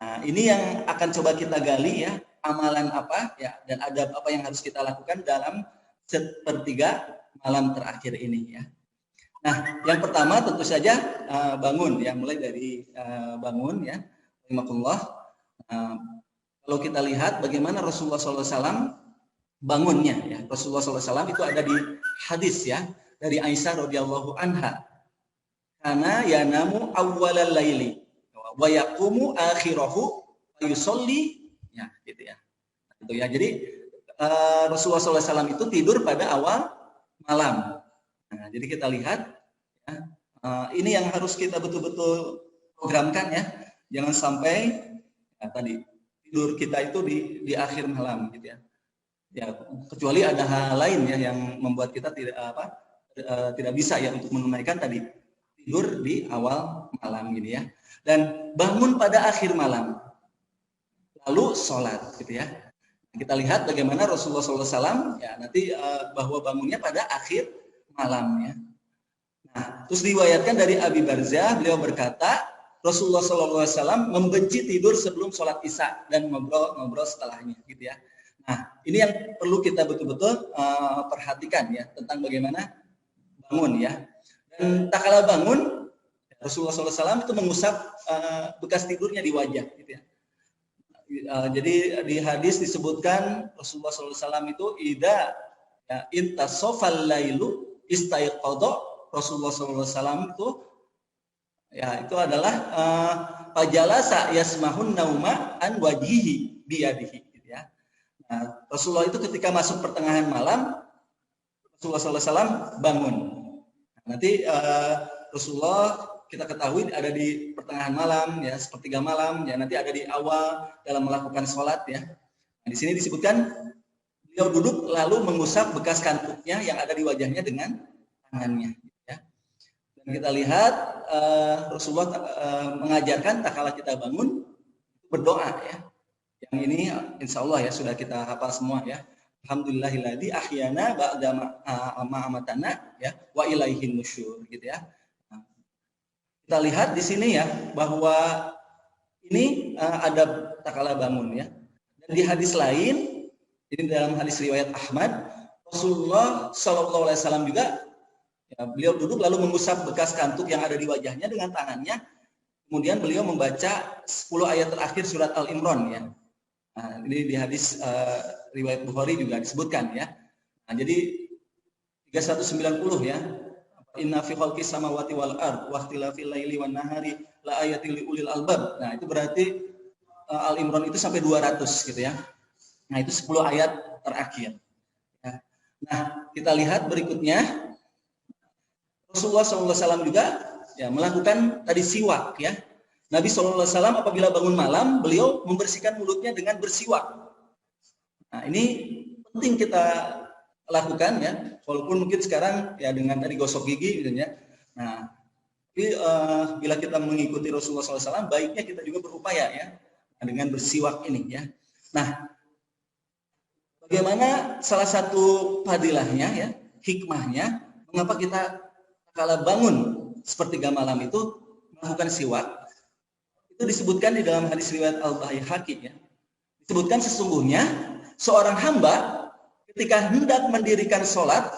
Nah ini yang akan coba kita gali ya, amalan apa ya, dan adab apa yang harus kita lakukan dalam sepertiga malam terakhir ini ya. Nah, yang pertama tentu saja bangun ya, mulai dari bangun ya, rahimakumullah. Kalau kita lihat bagaimana Rasulullah SAW bangunnya ya, Rasulullah SAW itu ada di hadis ya dari Aisyah radhiyallahu anha. Karena yanamu awwalal laili wa yaqumu akhirahu wa yusolli ya, gitu ya. Gitu ya. Jadi Rasulullah SAW itu tidur pada awal malam. Nah, jadi kita lihat ya, ini yang harus kita betul-betul programkan ya, jangan sampai ya, tadi tidur kita itu di akhir malam gitu ya. Ya kecuali ada hal lain ya yang membuat kita tidak bisa ya untuk menunaikan tadi tidur di awal malam gini ya. Dan bangun pada akhir malam, lalu sholat gitu ya. Kita lihat bagaimana Rasulullah SAW ya nanti bahwa bangunnya pada akhir malam ya. Nah, terus diriwayatkan dari Abi Barzah, beliau berkata, Rasulullah SAW membenci tidur sebelum sholat isya dan ngobrol setelahnya, gitu ya. Nah, ini yang perlu kita betul-betul perhatikan ya tentang bagaimana bangun ya. Dan tak kala bangun, Rasulullah SAW itu mengusap bekas tidurnya di wajah, gitu ya. Jadi di hadis disebutkan Rasulullah SAW itu ida ya, intasofal lailu istaiqadha. Rasulullah SAW itu ya itu adalah fajalasa yasmahun nauma an wajihi biyadihi gitu ya. Nah, Rasulullah itu ketika masuk pertengahan malam Rasulullah SAW bangun. Nah, nanti Rasulullah kita ketahui ada di pertengahan malam ya, sepertiga malam ya, nanti ada di awal dalam melakukan sholat ya. Nah, di sini disebutkan beliau duduk lalu mengusap bekas kantuknya yang ada di wajahnya dengan tangannya. Kita lihat Rasulullah mengajarkan tak kala kita bangun berdoa ya. Yang ini insya Allah ya sudah kita hafal semua ya. Alhamdulillahilladzi ahyana ba'da ma amatana ya wa ilaihin nusyur gitu ya. Nah, kita lihat di sini ya bahwa ini ada tak kala bangun ya. Dan di hadis lain ini dalam hadis riwayat Ahmad Rasulullah SAW juga ya, beliau duduk lalu mengusap bekas kantuk yang ada di wajahnya dengan tangannya. Kemudian beliau membaca 10 ayat terakhir surat Al-Imran ya. Nah, ini di hadis riwayat Bukhari juga disebutkan ya. Nah, jadi 390 ya. Inna fi khalqis samawati wal ard wa ikhtilafil laili wan nahari la ayatil liulil albab. Nah, itu berarti Al-Imran itu sampai 200 gitu ya. Nah, itu 10 ayat terakhir. Ya. Nah, kita lihat berikutnya Rasulullah SAW juga ya, melakukan tadi siwak ya. Nabi SAW apabila bangun malam, beliau membersihkan mulutnya dengan bersiwak. Nah ini penting kita lakukan ya, walaupun mungkin sekarang ya dengan tadi gosok gigi gitu ya. Nah, tapi bila kita mengikuti Rasulullah SAW, baiknya kita juga berupaya ya dengan bersiwak ini ya. Nah, bagaimana salah satu fadilahnya ya, hikmahnya, mengapa kita kala bangun sepertiga malam itu melakukan siwak, itu disebutkan di dalam hadis riwayat Al-Baihaqi ya. Disebutkan sesungguhnya seorang hamba ketika hendak mendirikan sholat,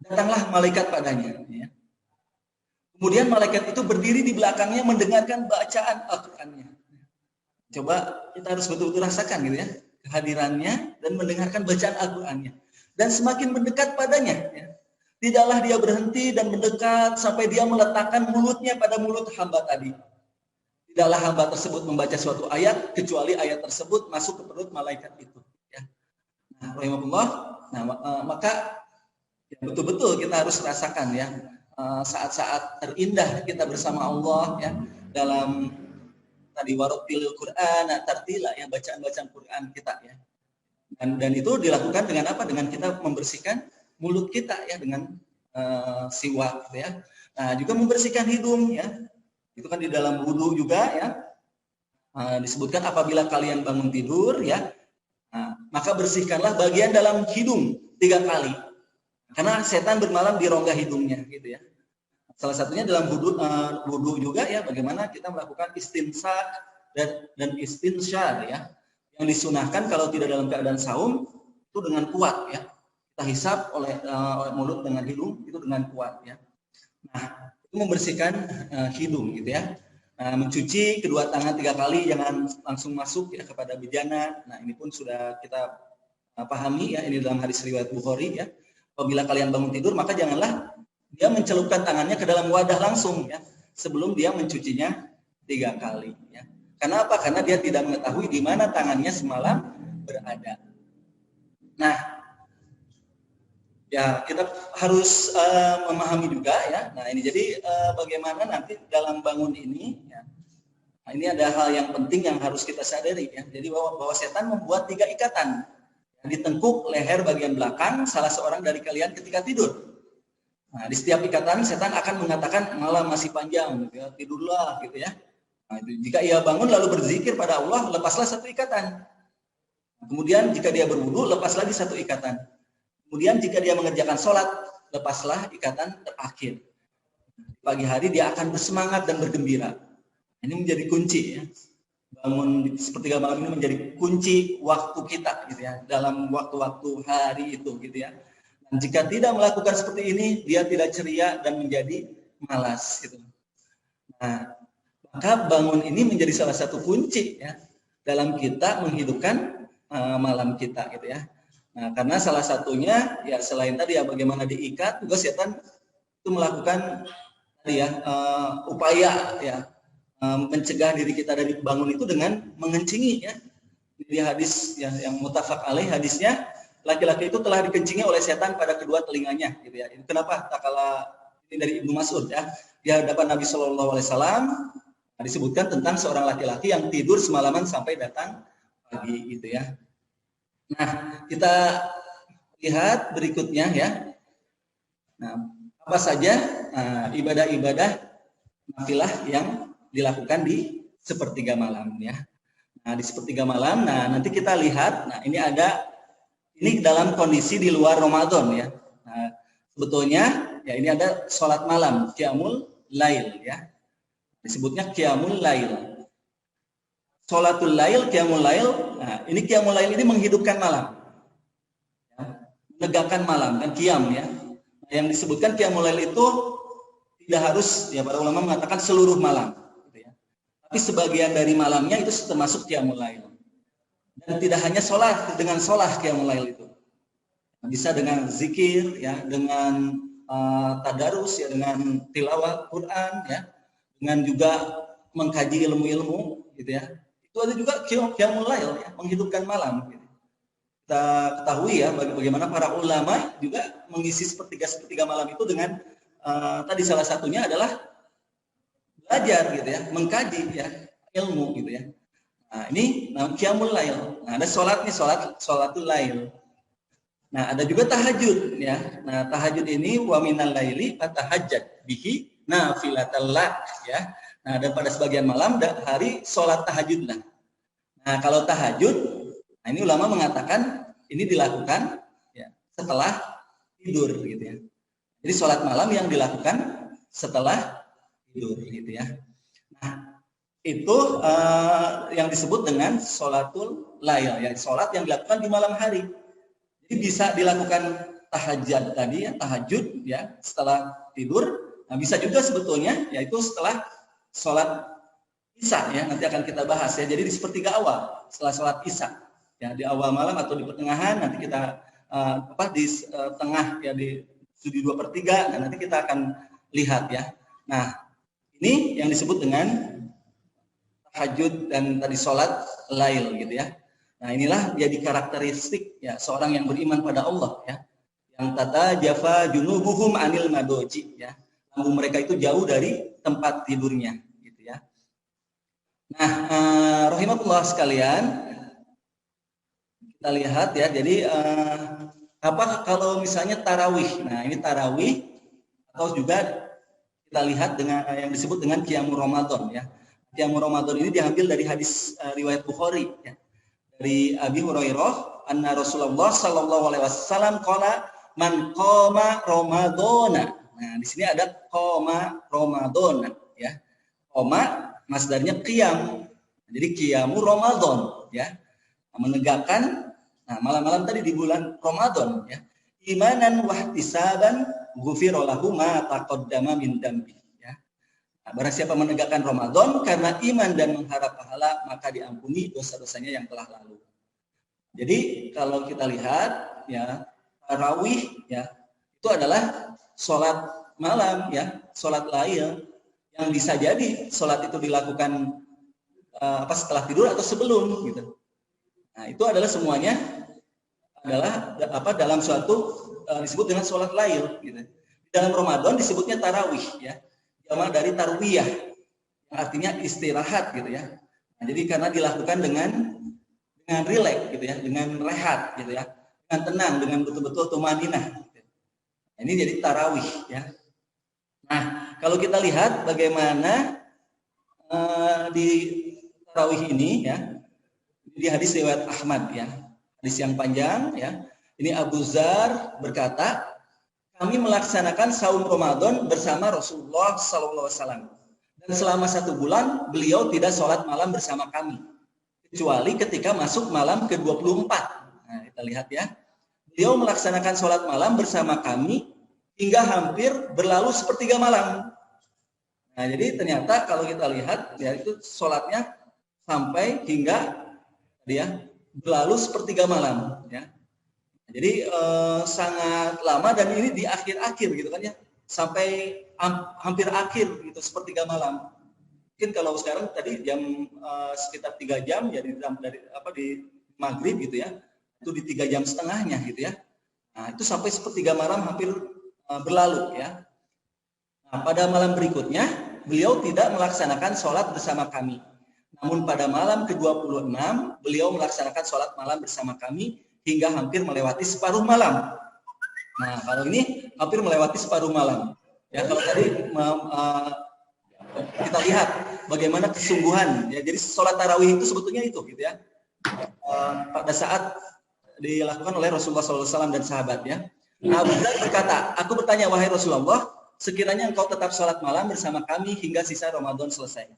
datanglah malaikat padanya ya. Kemudian malaikat itu berdiri di belakangnya mendengarkan bacaan Al-Qur'annya. Coba kita harus betul-betul rasakan gitu ya, kehadirannya dan mendengarkan bacaan Al-Qur'annya. Dan semakin mendekat padanya ya. Tidaklah dia berhenti dan mendekat sampai dia meletakkan mulutnya pada mulut hamba tadi. tidaklah hamba tersebut membaca suatu ayat kecuali ayat tersebut masuk ke perut malaikat itu. Ya. Nah, rahimahullah. Nah, maka ya, betul-betul kita harus rasakan ya saat-saat terindah kita bersama Allah ya dalam tadi warattilil Quran tartila ya, bacaan-bacaan Quran kita ya. Dan itu dilakukan dengan apa? Dengan kita membersihkan mulut kita ya dengan siwak ya. Nah, juga membersihkan hidung ya. Itu kan di dalam wudu juga ya. Disebutkan apabila kalian bangun tidur ya, maka bersihkanlah bagian dalam hidung 3 kali. Karena setan bermalam di rongga hidungnya gitu ya. Salah satunya dalam wudu juga ya, bagaimana kita melakukan istinsak dan istinsyar ya. Yang disunahkan kalau tidak dalam keadaan saum itu dengan kuat ya. Kita hisap oleh mulut dengan hidung itu dengan kuat ya. Nah, itu membersihkan hidung gitu ya. Mencuci kedua tangan 3 kali, jangan langsung masuk ya kepada bejana. Nah, ini pun sudah kita pahami ya, ini dalam hadis riwayat Bukhari ya. Apabila kalian bangun tidur, maka janganlah dia mencelupkan tangannya ke dalam wadah langsung ya, sebelum dia mencucinya 3 kali ya. Karena apa? Karena dia tidak mengetahui di mana tangannya semalam berada. Nah, ya kita harus memahami juga ya. Nah, ini jadi bagaimana nanti dalam bangun ini ya. Nah, ini ada hal yang penting yang harus kita sadari ya. Jadi bahwa setan membuat 3 ikatan di tengkuk leher bagian belakang salah seorang dari kalian ketika tidur. Nah, di setiap ikatan setan akan mengatakan malam masih panjang gitu ya, tidurlah gitu ya. Nah, jika ia bangun lalu berzikir pada Allah, lepaslah 1 ikatan. Kemudian jika dia berwudu, lepas lagi 1 ikatan. Kemudian jika dia mengerjakan sholat, lepaslah ikatan terakhir. Pagi hari dia akan bersemangat dan bergembira. Ini menjadi kunci ya. Bangun sepertiga malam ini menjadi kunci waktu kita gitu ya, dalam waktu-waktu hari itu gitu ya. Dan jika tidak melakukan seperti ini, dia tidak ceria dan menjadi malas gitu. Nah, maka bangun ini menjadi salah satu kunci ya dalam kita menghidupkan malam kita gitu ya. Nah, karena salah satunya ya selain tadi ya bagaimana diikat, juga setan itu melakukan tadi ya upaya ya mencegah diri kita dari bangun itu dengan mengencingi ya. Di hadis yang muttafaq alaih hadisnya, laki-laki itu telah dikencingi oleh setan pada kedua telinganya gitu ya. Ini kenapa? Takala ini dari Ibnu Mas'ud ya. Di hadapan Nabi Shallallahu alaihi wasallam disebutkan tentang seorang laki-laki yang tidur semalaman sampai datang pagi gitu ya. Nah, kita lihat berikutnya ya. Nah, apa saja ibadah-ibadah nafilah yang dilakukan di sepertiga malam ya. Nah, di sepertiga malam, nah nanti kita lihat, nah ini dalam kondisi di luar Ramadan ya. Nah, sebetulnya ya ini ada sholat malam, qiyamul lail ya. Disebutnya qiyamul lail. Sholatul lail, qiyamul lail. Nah, ini qiyamul lail ini menghidupkan malam. Ya, menegakkan malam kan qiyam ya. Nah, yang disebutkan qiyamul lail itu tidak harus ya, para ulama mengatakan seluruh malam. Tapi sebagian dari malamnya itu termasuk qiyamul lail. Dan tidak hanya sholat, dengan sholat qiyamul lail itu. Bisa dengan zikir, ya, dengan tadarus, ya, dengan tilawah Quran, ya, dengan juga mengkaji ilmu-ilmu, gitu ya. Itu ada juga qiyamul lail, ya, menghidupkan malam. Gitu. Kita ketahui ya bagaimana para ulama juga mengisi sepertiga malam itu dengan tadi salah satunya adalah belajar gitu ya, mengkaji ya ilmu gitu ya. Nah, ini qiyamul lail. Nah, ada sholatnya, sholatul lail. Nah, ada juga tahajud ya. Nah, tahajud ini wa minal laili fatahajjat bihi nafilatal lak ya. Nah, dan pada sebagian malam hari sholat tahajudlah. Nah, kalau tahajud, nah ini ulama mengatakan ini dilakukan ya setelah tidur gitu ya. Jadi sholat malam yang dilakukan setelah tidur gitu ya. Nah, itu yang disebut dengan sholatul lail ya, sholat yang dilakukan di malam hari. Jadi bisa dilakukan tahajud tadi ya, tahajud ya setelah tidur. Nah, bisa juga sebetulnya yaitu setelah sholat isya ya, nanti akan kita bahas ya. Jadi di sepertiga awal setelah sholat isya ya, di awal malam atau di pertengahan nanti kita di tengah ya di 2/3. Nah, nanti kita akan lihat ya. Nah, ini yang disebut dengan tahajud dan tadi sholat lail gitu ya. Nah, inilah jadi karakteristik ya seorang yang beriman pada Allah ya. Yang tata jafa junubuhum anil madoji ya. Lambung mereka itu jauh dari tempat tidurnya gitu ya. Nah, rahimakumullah sekalian, kita lihat ya. Jadi apa kalau misalnya tarawih? Nah, ini tarawih atau juga kita lihat dengan yang disebut dengan qiyamul Ramadan ya. Qiyamul Ramadan ini diambil dari hadis riwayat Bukhari ya. Dari Abi Hurairah, anna Rasulullah sallallahu alaihi wasallam qala man qama Ramadana. Nah, di sini ada qama Ramadana ya. Qama masdarnya qiyam. Jadi qiyamul Ramadan ya. Menegakkan malam-malam tadi di bulan Ramadan ya. Imanan wahtisaban ghufira lahu ma taqaddama min dambi ya. Nah, barang siapa menegakkan Ramadan karena iman dan mengharap pahala, maka diampuni dosa-dosanya yang telah lalu. Jadi kalau kita lihat ya, tarawih ya, itu adalah sholat malam ya, sholat lail yang bisa jadi sholat itu dilakukan setelah tidur atau sebelum gitu. Nah, itu adalah semuanya adalah dalam suatu disebut dengan sholat lail gitu. Dalam Ramadan disebutnya tarawih ya. Jamak dari tarwiyah yang artinya istirahat gitu ya. Nah, jadi karena dilakukan dengan rileks gitu ya, dengan rehat gitu ya, dengan tenang, dengan betul-betul tumaninah. Gitu. Nah, ini jadi tarawih ya. Nah, kalau kita lihat bagaimana di tarawih ini ya, di hadis riwayat Ahmad ya, hadis yang panjang ya. Ini Abu Dzar berkata, kami melaksanakan saum Ramadan bersama Rasulullah SAW. Dan selama 1 bulan beliau tidak sholat malam bersama kami, kecuali ketika masuk malam ke-24. Nah, kita lihat ya, beliau melaksanakan sholat malam bersama kami hingga hampir berlalu sepertiga malam. Nah, jadi ternyata kalau kita lihat ya itu sholatnya sampai hingga dia berlalu sepertiga malam ya. Jadi sangat lama dan ini di akhir-akhir gitu kan ya, sampai hampir akhir gitu, sepertiga malam. Mungkin kalau sekarang tadi jam sekitar 3 jam ya di maghrib gitu ya, itu di 3 jam setengahnya gitu ya. Nah, itu sampai sepertiga malam hampir berlalu ya. Nah, pada malam berikutnya beliau tidak melaksanakan sholat bersama kami. Namun pada malam ke-26 beliau melaksanakan sholat malam bersama kami hingga hampir melewati separuh malam. Nah, kalau ini hampir melewati separuh malam. Ya, kalau tadi kita lihat bagaimana kesungguhan. Ya, jadi sholat tarawih itu sebetulnya itu, gitu ya. Pada saat dilakukan oleh Rasulullah SAW dan sahabatnya. Nah, Abu Dzar berkata, aku bertanya, wahai Rasulullah, sekiranya engkau tetap sholat malam bersama kami hingga sisa Ramadan selesai.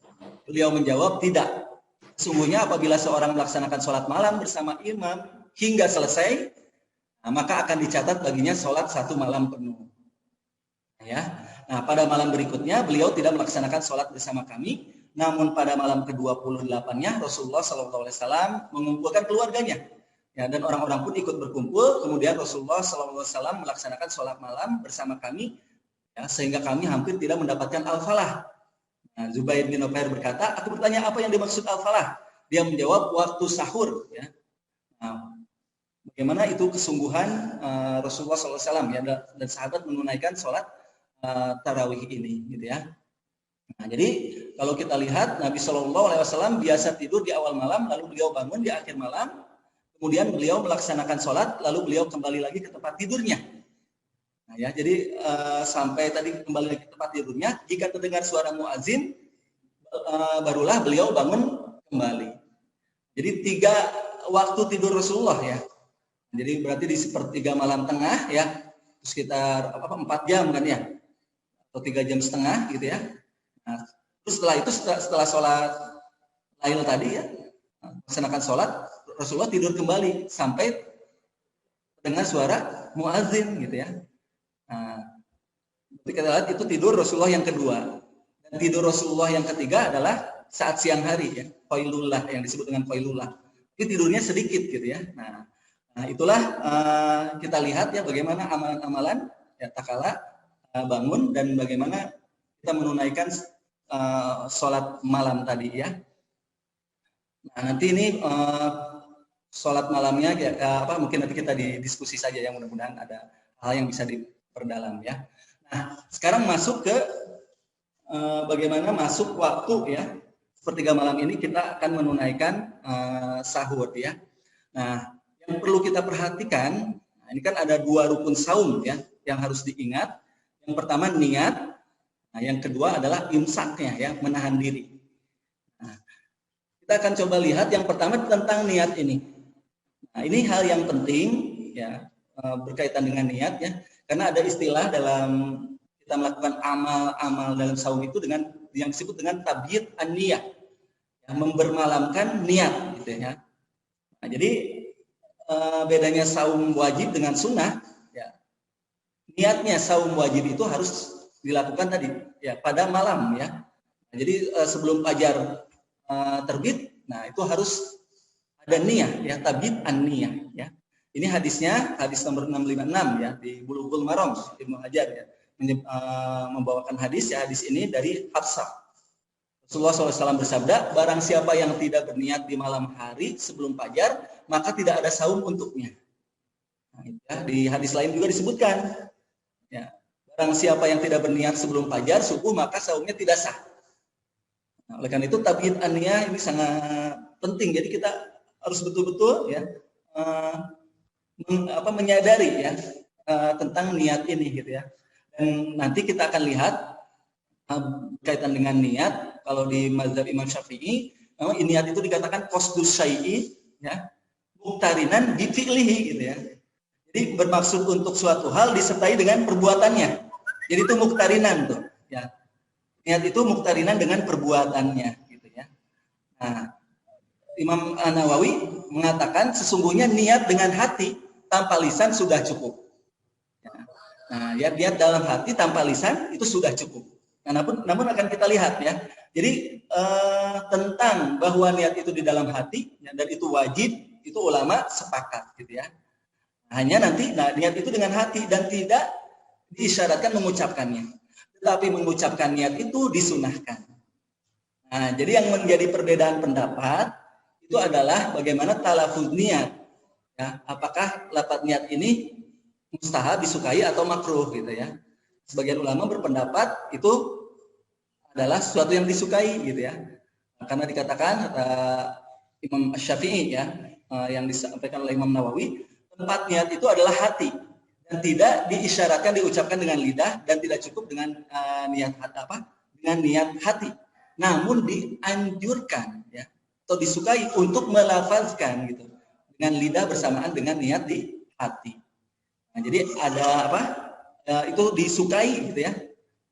Beliau menjawab, tidak. Sesungguhnya apabila seorang melaksanakan sholat malam bersama imam hingga selesai, maka akan dicatat baginya sholat 1 malam penuh. Ya. Nah, pada malam berikutnya beliau tidak melaksanakan sholat bersama kami, namun pada malam ke-28-nya Rasulullah SAW mengumpulkan keluarganya. Ya, dan orang-orang pun ikut berkumpul. Kemudian Rasulullah SAW melaksanakan sholat malam bersama kami, ya, sehingga kami hampir tidak mendapatkan al-falah. Nah, Zubair bin Nufair berkata, aku bertanya apa yang dimaksud al-falah? Dia menjawab waktu sahur. Ya. Nah, bagaimana itu kesungguhan Rasulullah SAW ya, dan sahabat menunaikan sholat tarawih ini, gitu ya. Nah, jadi kalau kita lihat Nabi SAW biasa tidur di awal malam, lalu beliau bangun di akhir malam, kemudian beliau melaksanakan sholat, lalu beliau kembali lagi ke tempat tidurnya. Nah, ya, jadi sampai tadi kembali lagi ke tempat tidurnya, jika terdengar suara muazin, barulah beliau bangun kembali. Jadi 3 waktu tidur Rasulullah ya. Jadi berarti di sepertiga malam tengah ya, sekitar 4 jam kan ya, atau 3 jam setengah gitu ya. Nah, terus setelah itu setelah sholat lail tadi ya, melaksanakan sholat, Rasulullah tidur kembali sampai dengan suara muazin gitu ya. Nah, kita lihat itu tidur Rasulullah yang kedua. Dan tidur Rasulullah yang ketiga adalah saat siang hari ya, qailullah, yang disebut dengan qailullah. Itu tidurnya sedikit gitu ya. Nah, itulah kita lihat ya bagaimana amalan-amalan ya takala bangun dan bagaimana kita menunaikan sholat malam tadi ya. Nah, nanti ini sholat malamnya mungkin nanti kita didiskusi saja, yang mudah-mudahan ada hal yang bisa diperdalam ya. Nah, sekarang masuk ke bagaimana masuk waktu ya. Sepertiga malam ini kita akan menunaikan sahur ya. Nah, yang perlu kita perhatikan, nah ini kan ada 2 rukun saum ya yang harus diingat. Yang pertama niat, nah yang kedua adalah imsaknya ya, menahan diri. Nah, kita akan coba lihat yang pertama tentang niat ini. Nah, ini hal yang penting ya, berkaitan dengan niat ya, karena ada istilah dalam kita melakukan amal-amal dalam saum itu dengan yang disebut dengan tabyid an-niyah, ya, membermalamkan niat gitu ya. Nah, jadi bedanya saum wajib dengan sunnah ya, niatnya saum wajib itu harus dilakukan tadi ya pada malam ya. Nah, jadi sebelum fajar terbit, nah itu harus ada niat ya, tabyid an-niyah ya. Ini hadisnya hadis nomor 656 ya di Bulughul Maram Ibnu Hajar ya, membawakan hadis ya, hadis ini dari Hafsah. Rasulullah SAW bersabda, barang siapa yang tidak berniat di malam hari sebelum fajar, maka tidak ada saum untuknya. Nah, ya, di hadis lain juga disebutkan, ya, barang siapa yang tidak berniat sebelum fajar subuh, maka saumnya tidak sah. Nah, oleh karena itu tabyid an-niyah ini sangat penting. Jadi kita harus betul-betul ya menyadari ya tentang niat ini gitu ya. Dan nanti kita akan lihat berkaitan dengan niat, kalau di mazhab Imam Syafi'i, memang niat itu dikatakan qasdus syai'i ya, muqtarinan bi fi'lihi gitu ya. Jadi bermaksud untuk suatu hal disertai dengan perbuatannya. Jadi itu muqtarinan tuh ya. Niat itu muqtarinan dengan perbuatannya gitu ya. Nah, Imam An-Nawawi mengatakan sesungguhnya niat dengan hati tanpa lisan sudah cukup. Ya. Nah, ya niat dalam hati tanpa lisan itu sudah cukup. Nah, namun akan kita lihat ya. Jadi tentang bahwa niat itu di dalam hati ya, dan itu wajib, itu ulama sepakat gitu ya. Hanya nanti niat itu dengan hati dan tidak diisyaratkan mengucapkannya. Tetapi mengucapkan niat itu disunahkan. Nah, jadi yang menjadi perbedaan pendapat itu adalah bagaimana talafuz niat. Ya, apakah lafaz niat ini mustahab, disukai atau makruh gitu ya. Sebagian ulama berpendapat itu adalah sesuatu yang disukai gitu ya. Karena dikatakan Imam Syafi'i ya, yang disampaikan oleh Imam Nawawi, tempat niat itu adalah hati dan tidak diisyaratkan diucapkan dengan lidah dan tidak cukup dengan dengan niat hati. Namun dianjurkan ya atau disukai untuk melafazkan gitu dengan lidah bersamaan dengan niat di hati. Nah, jadi ada itu disukai gitu ya.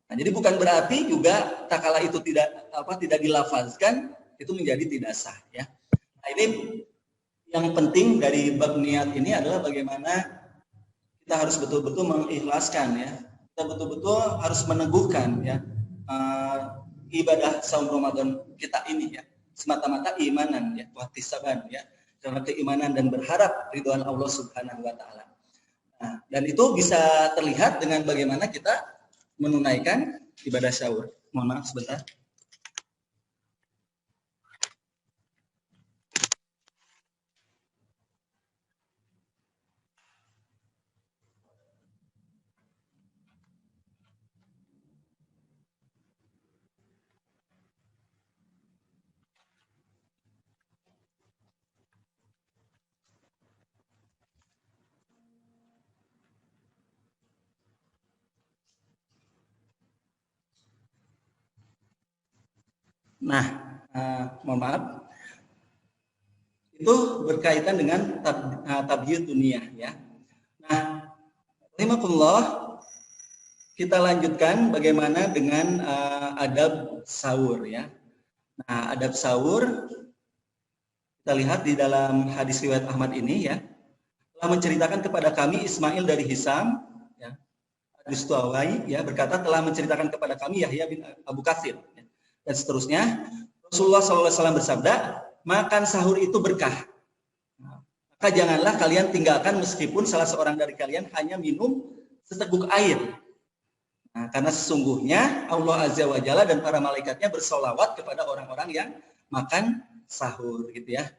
Nah, jadi bukan berarti juga tak kala itu tidak dilafazkan itu menjadi tidak sah ya. Nah, ini yang penting dari bab niat ini adalah bagaimana kita harus betul-betul mengikhlaskan ya. Kita betul-betul harus meneguhkan ya ibadah saum Ramadan kita ini ya. Semata-mata imanan ya, wahtisaban ya. Karena keimanan dan berharap ridwan Allah Subhanahu wa taala. Nah, dan itu bisa terlihat dengan bagaimana kita menunaikan ibadah sahur. Mohon maaf sebentar. Nah, mohon maaf. Itu berkaitan dengan tabyid dunia ya. Nah, rahimakumullah, kita lanjutkan bagaimana dengan adab sahur ya. Nah, adab sahur kita lihat di dalam hadis riwayat Ahmad ini ya. Telah menceritakan kepada kami Ismail dari Hisam ya. Ad-Dustuwai ya berkata telah menceritakan kepada kami Yahya bin Abu Katsir ya. Dan seterusnya Rasulullah SAW bersabda, makan sahur itu berkah. Maka janganlah kalian tinggalkan meskipun salah seorang dari kalian hanya minum seteguk air. Nah, karena sesungguhnya Allah Azza wa Jalla dan para malaikatnya bersolawat kepada orang-orang yang makan sahur gitu ya.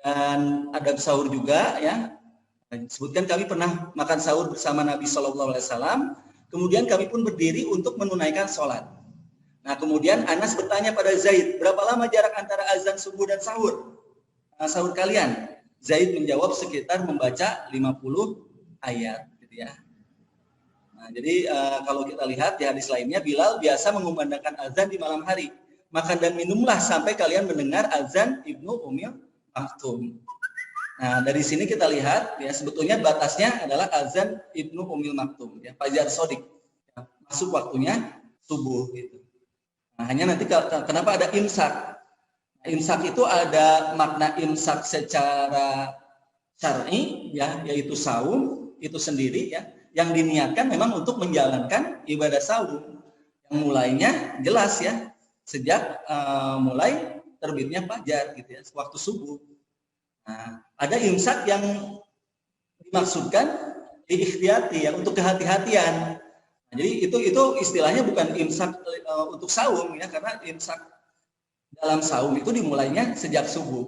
Dan adab sahur juga ya. Disebutkan kami pernah makan sahur bersama Nabi Shallallahu Alaihi Wasallam. Kemudian kami pun berdiri untuk menunaikan sholat. Nah, kemudian Anas bertanya pada Zaid, berapa lama jarak antara azan subuh dan sahur? Sahur kalian? Zaid menjawab sekitar membaca 50 ayat, gitu ya. Nah, jadi kalau kita lihat di hadis lainnya, Bilal biasa mengumandangkan azan di malam hari. Makan dan minumlah sampai kalian mendengar azan Ibnu Ummil Maktum. Nah, dari sini kita lihat ya sebetulnya batasnya adalah azan Ibnu Ummil Maktum, ya, fajar sodik, ya, masuk waktunya subuh gitu. Nah, hanya nanti kenapa ada imsak? Imsak itu ada makna imsak secara syar'i ya, yaitu saum itu sendiri ya, yang diniatkan memang untuk menjalankan ibadah saum. Yang mulainya jelas ya, sejak mulai terbitnya fajar gitu ya, waktu subuh. Nah, ada imsak yang dimaksudkan diikhtiyati ya, untuk kehati-hatian. Jadi itu istilahnya bukan imsak untuk saum ya, karena imsak dalam saum itu dimulainya sejak subuh.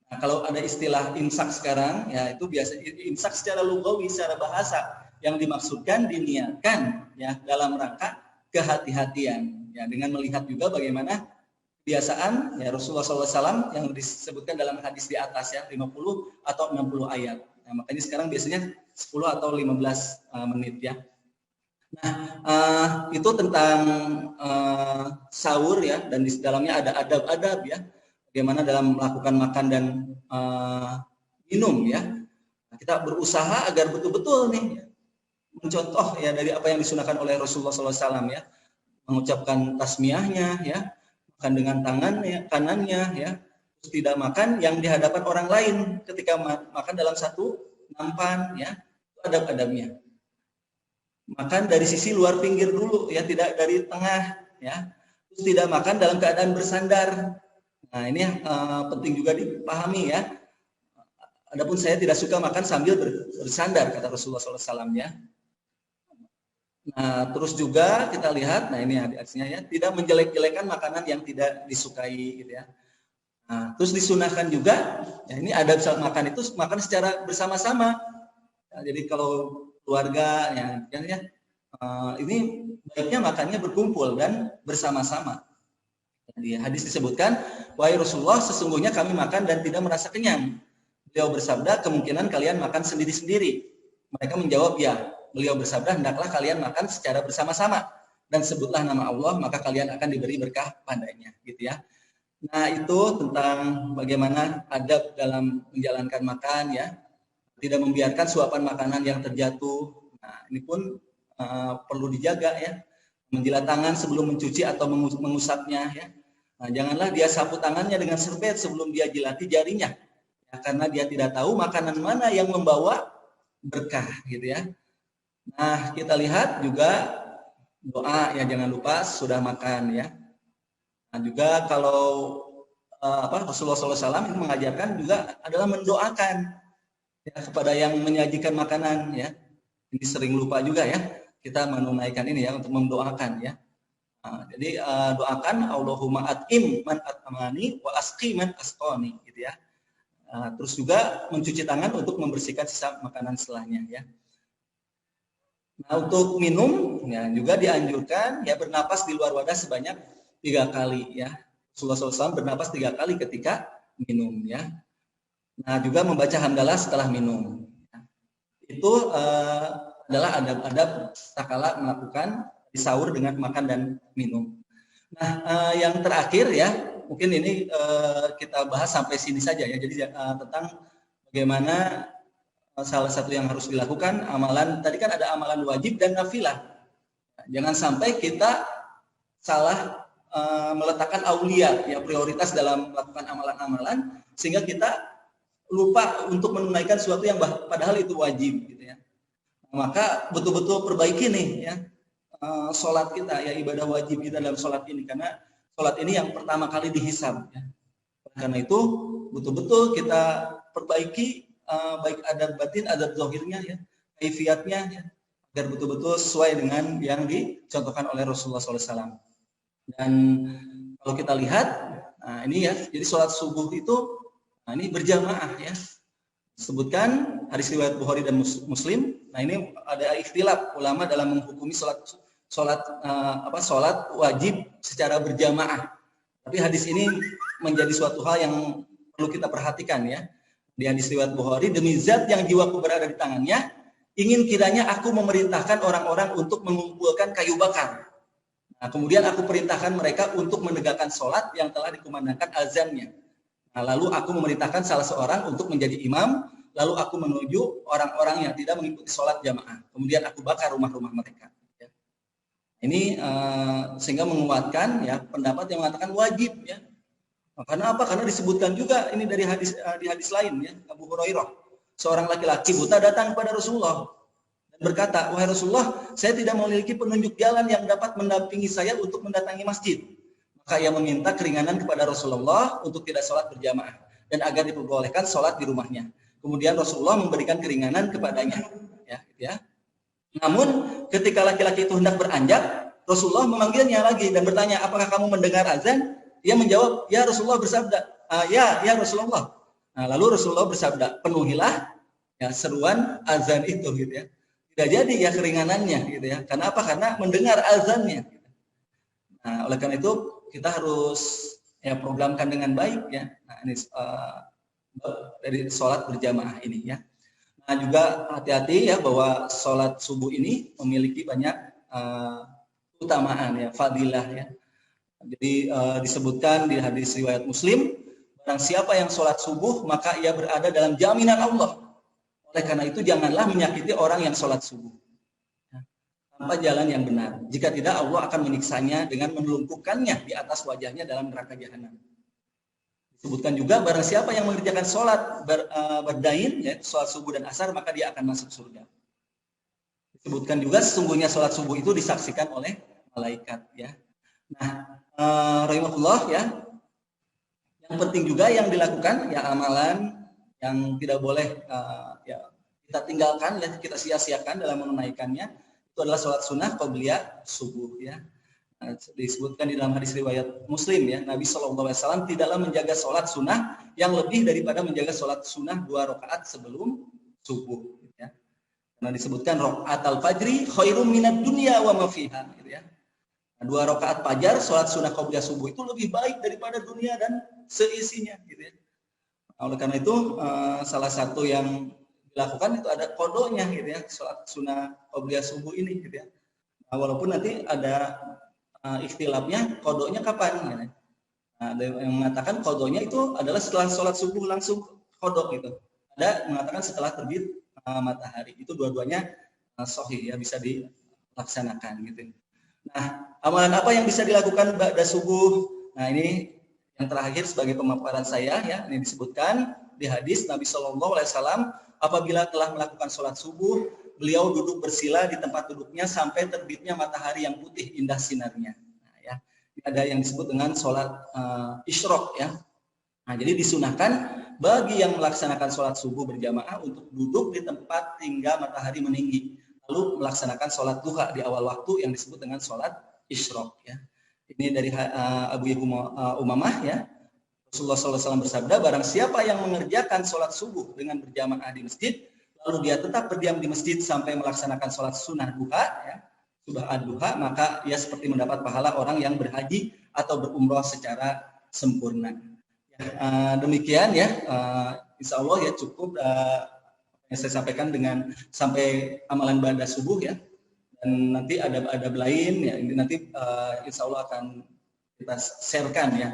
Nah, kalau ada istilah imsak sekarang ya itu biasa imsak secara lugawi, secara bahasa yang dimaksudkan diniatkan ya dalam rangka kehati-hatian ya, dengan melihat juga bagaimana kebiasaan ya Rasulullah SAW yang disebutkan dalam hadis di atas ya 50 atau 60 ayat. Nah, makanya sekarang biasanya 10 atau 15 menit ya. Nah, itu tentang sahur ya, dan di dalamnya ada adab-adab ya, bagaimana dalam melakukan makan dan minum ya. Nah, kita berusaha agar betul-betul nih mencontoh ya dari apa yang disunahkan oleh Rasulullah SAW ya, mengucapkan tasmiyahnya ya, makan dengan tangannya kanannya ya, terus tidak makan yang di hadapan orang lain ketika makan dalam satu nampan ya, itu adab-adabnya. Makan dari sisi luar pinggir dulu ya, tidak dari tengah ya. Terus tidak makan dalam keadaan bersandar. Nah, ini penting juga dipahami ya. Adapun saya tidak suka makan sambil bersandar kata Rasulullah SAW ya. Nah, terus juga kita lihat, nah ini hadisnya ya, tidak menjelek-jelekan makanan yang tidak disukai gitu ya. Nah, terus disunahkan juga, ya ini adab makan itu makan secara bersama-sama. Nah, jadi kalau keluarga ya, ini baiknya makannya berkumpul dan bersama-sama. Di hadis disebutkan, wahai Rasulullah, sesungguhnya kami makan dan tidak merasa kenyang. Beliau bersabda, kemungkinan kalian makan sendiri-sendiri. Mereka menjawab, ya. Beliau bersabda, hendaklah kalian makan secara bersama-sama dan sebutlah nama Allah, maka kalian akan diberi berkah padanya, gitu ya. Nah, itu tentang bagaimana adab dalam menjalankan makan ya. Tidak membiarkan suapan makanan yang terjatuh. Nah, ini pun perlu dijaga ya. Menjilat tangan sebelum mencuci atau mengusapnya ya. Nah, janganlah dia sapu tangannya dengan serbet sebelum dia jilati jarinya. Ya, karena dia tidak tahu makanan mana yang membawa berkah gitu ya. Nah, kita lihat juga doa ya, jangan lupa sudah makan ya. Nah, juga kalau Rasulullah SAW mengajarkan juga adalah mendoakan ya, kepada yang menyajikan makanan ya. Ini sering lupa juga ya, kita menunaikan ini ya untuk mendoakan ya. Nah, jadi doakan Allahumma at'im man at'amani wa asqi man asqani gitu ya. Terus juga mencuci tangan untuk membersihkan sisa makanan setelahnya ya. Nah, untuk minum ya juga dianjurkan ya bernapas di luar wadah sebanyak 3 kali ya. Rasulullah SAW bernapas 3 kali ketika minum ya. Nah, juga membaca hamdalah setelah minum. Itu adalah adab-adab tatkala melakukan sahur dengan makan dan minum. Nah, yang terakhir ya, mungkin ini kita bahas sampai sini saja ya. Jadi tentang bagaimana salah satu yang harus dilakukan amalan, tadi kan ada amalan wajib dan nafilah. Jangan sampai kita salah meletakkan auliyat ya, prioritas dalam melakukan amalan-amalan sehingga kita lupa untuk menunaikan sesuatu yang padahal itu wajib gitu ya. Maka betul-betul perbaiki nih ya sholat kita ya, ibadah wajib kita dalam sholat ini, karena sholat ini yang pertama kali dihisab ya. Karena itu betul-betul kita perbaiki baik adab batin, adab zahirnya ya, kaifiatnya ya, agar betul-betul sesuai dengan yang dicontohkan oleh Rasulullah SAW. Dan kalau kita lihat Nah, ini ya, jadi sholat subuh itu ini berjamaah ya. Sebutkan hadis riwayat Bukhari dan Muslim. Nah, ini ada ikhtilaf ulama dalam menghukumi sholat wajib secara berjamaah. Tapi hadis ini menjadi suatu hal yang perlu kita perhatikan ya. Di hadis riwayat Bukhari, demi zat yang jiwaku berada di tangannya, ingin kiranya aku memerintahkan orang-orang untuk mengumpulkan kayu bakar. Nah, kemudian aku perintahkan mereka untuk menegakkan sholat yang telah dikumandangkan azannya. Nah, lalu aku memerintahkan salah seorang untuk menjadi imam, lalu aku menuju orang-orang yang tidak mengikuti sholat jamaah. Kemudian aku bakar rumah-rumah mereka. Ya. Ini sehingga menguatkan ya pendapat yang mengatakan wajib ya. Nah, karena apa? Karena disebutkan juga ini dari di hadis lain ya, Abu Hurairah. Seorang laki-laki buta datang kepada Rasulullah dan berkata, wahai Rasulullah, saya tidak memiliki penunjuk jalan yang dapat mendampingi saya untuk mendatangi masjid. Maka ia meminta keringanan kepada Rasulullah untuk tidak sholat berjamaah dan agar diperbolehkan sholat di rumahnya. Kemudian Rasulullah memberikan keringanan kepadanya. Ya. Namun ketika laki-laki itu hendak beranjak, Rasulullah memanggilnya lagi dan bertanya, apakah kamu mendengar azan? Ia menjawab, ya Rasulullah bersabda, ya Rasulullah. Nah, lalu Rasulullah bersabda, penuhilah ya seruan azan itu gitu ya. Tidak jadi ya keringanannya gitu ya. Karena apa? Karena mendengar azannya. Nah, oleh karena itu kita harus ya programkan dengan baik ya. Nah, ini dari sholat berjamaah ini ya. Nah, juga hati-hati ya bahwa sholat subuh ini memiliki banyak keutamaan ya, fadilah ya. Jadi disebutkan di hadis riwayat Muslim, barang siapa yang sholat subuh maka ia berada dalam jaminan Allah. Oleh karena itu janganlah menyakiti orang yang sholat subuh tanpa jalan yang benar. Jika tidak, Allah akan menyiksanya dengan menelungkupkannya di atas wajahnya dalam neraka jahanam. Disebutkan juga barang siapa yang mengerjakan sholat berdain, yaitu sholat subuh dan asar, maka dia akan masuk surga. Disebutkan juga sesungguhnya sholat subuh itu disaksikan oleh malaikat. Ya. Nah, rahimahullah ya. Yang penting juga yang dilakukan ya amalan yang tidak boleh ya kita tinggalkan, ya kita sia-siakan dalam menunaikannya. Itu adalah sholat sunnah qabliyah subuh ya. Nah, disebutkan di dalam hadis riwayat Muslim ya, Nabi SAW tidaklah menjaga sholat sunnah yang lebih daripada menjaga sholat sunnah 2 rakaat sebelum subuh ya. Karena disebutkan rakaat al-fajri khairum minad dunya wa ma fiha gitu ya. Nah, 2 rakaat fajar sholat sunnah qabliyah subuh itu lebih baik daripada dunia dan seisinya gitu ya. Nah, oleh karena itu salah satu yang dilakukan itu ada kodonya gitu ya, sholat sunnah qabliyah subuh ini gitu ya. Nah, walaupun nanti ada ikhtilafnya kodonya kapan gitu. Nah, ada yang mengatakan kodonya itu adalah setelah sholat subuh langsung kodok gitu. Ada mengatakan setelah terbit matahari. Itu dua-duanya sahih ya, bisa dilaksanakan gitu. Nah, amalan apa yang bisa dilakukan ba'da subuh? Nah, ini yang terakhir sebagai pemaparan saya ya, ini disebutkan di hadis Nabi SAW, apabila telah melakukan sholat subuh, beliau duduk bersila di tempat duduknya sampai terbitnya matahari yang putih indah sinarnya. Nah, ya. Ini ada yang disebut dengan sholat isyraq ya. Nah, jadi disunahkan bagi yang melaksanakan sholat subuh berjamaah untuk duduk di tempat hingga matahari meninggi, lalu melaksanakan sholat duha di awal waktu yang disebut dengan sholat isyraq ya. Ini dari Abu Umamah ya. Rasulullah SAW bersabda, barang siapa yang mengerjakan sholat subuh dengan berjamaah di masjid, lalu dia tetap berdiam di masjid sampai melaksanakan sholat sunnah duha, ya, subah ad-duha, maka ia seperti mendapat pahala orang yang berhaji atau berumrah secara sempurna. Ya, demikian ya, insya Allah ya cukup yang saya sampaikan dengan sampai amalan ba'da subuh ya. Dan nanti ada lain ya, ini nanti insya Allah akan kita sharekan ya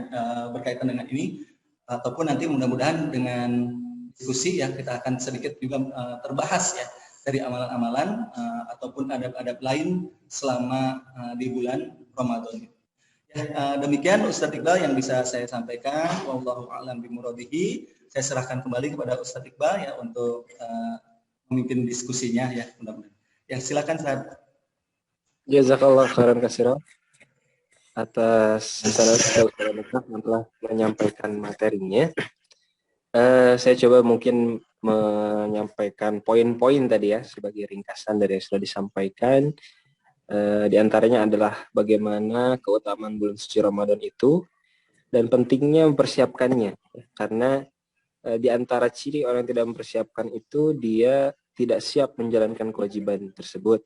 berkaitan dengan ini, ataupun nanti mudah-mudahan dengan diskusi ya kita akan sedikit juga terbahas ya dari amalan-amalan ataupun adab-adab lain selama di bulan Ramadan. Ya, demikian Ustadz Iqbal yang bisa saya sampaikan. Wallahu a'lam bimuradihi. Saya serahkan kembali kepada Ustadz Iqbal ya untuk memimpin diskusinya ya mudah-mudahan. Ya silakan Ustadz. Jazakallah khairan katsiran atas yang telah menyampaikan materinya. Saya coba mungkin menyampaikan poin-poin tadi ya sebagai ringkasan dari yang sudah disampaikan. Di antaranya adalah bagaimana keutamaan bulan suci Ramadan itu dan pentingnya mempersiapkannya. Karena di antara ciri orang yang tidak mempersiapkan itu dia tidak siap menjalankan kewajiban tersebut.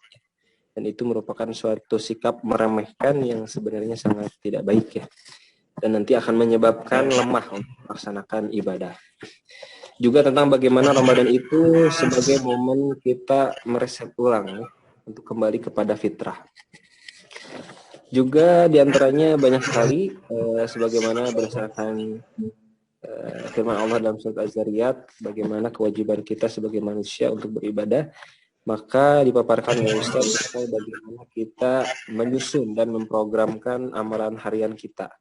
Dan itu merupakan suatu sikap meremehkan yang sebenarnya sangat tidak baik ya. Dan nanti akan menyebabkan lemah untuk melaksanakan ibadah. Juga tentang bagaimana Ramadan itu sebagai momen kita mereset ulang ya, untuk kembali kepada fitrah. Juga diantaranya banyak sekali sebagaimana berdasarkan firman Allah dalam surat Az-Zariyat, bagaimana kewajiban kita sebagai manusia untuk beribadah, maka dipaparkan oleh Ustaz bagaimana kita menyusun dan memprogramkan amalan harian kita.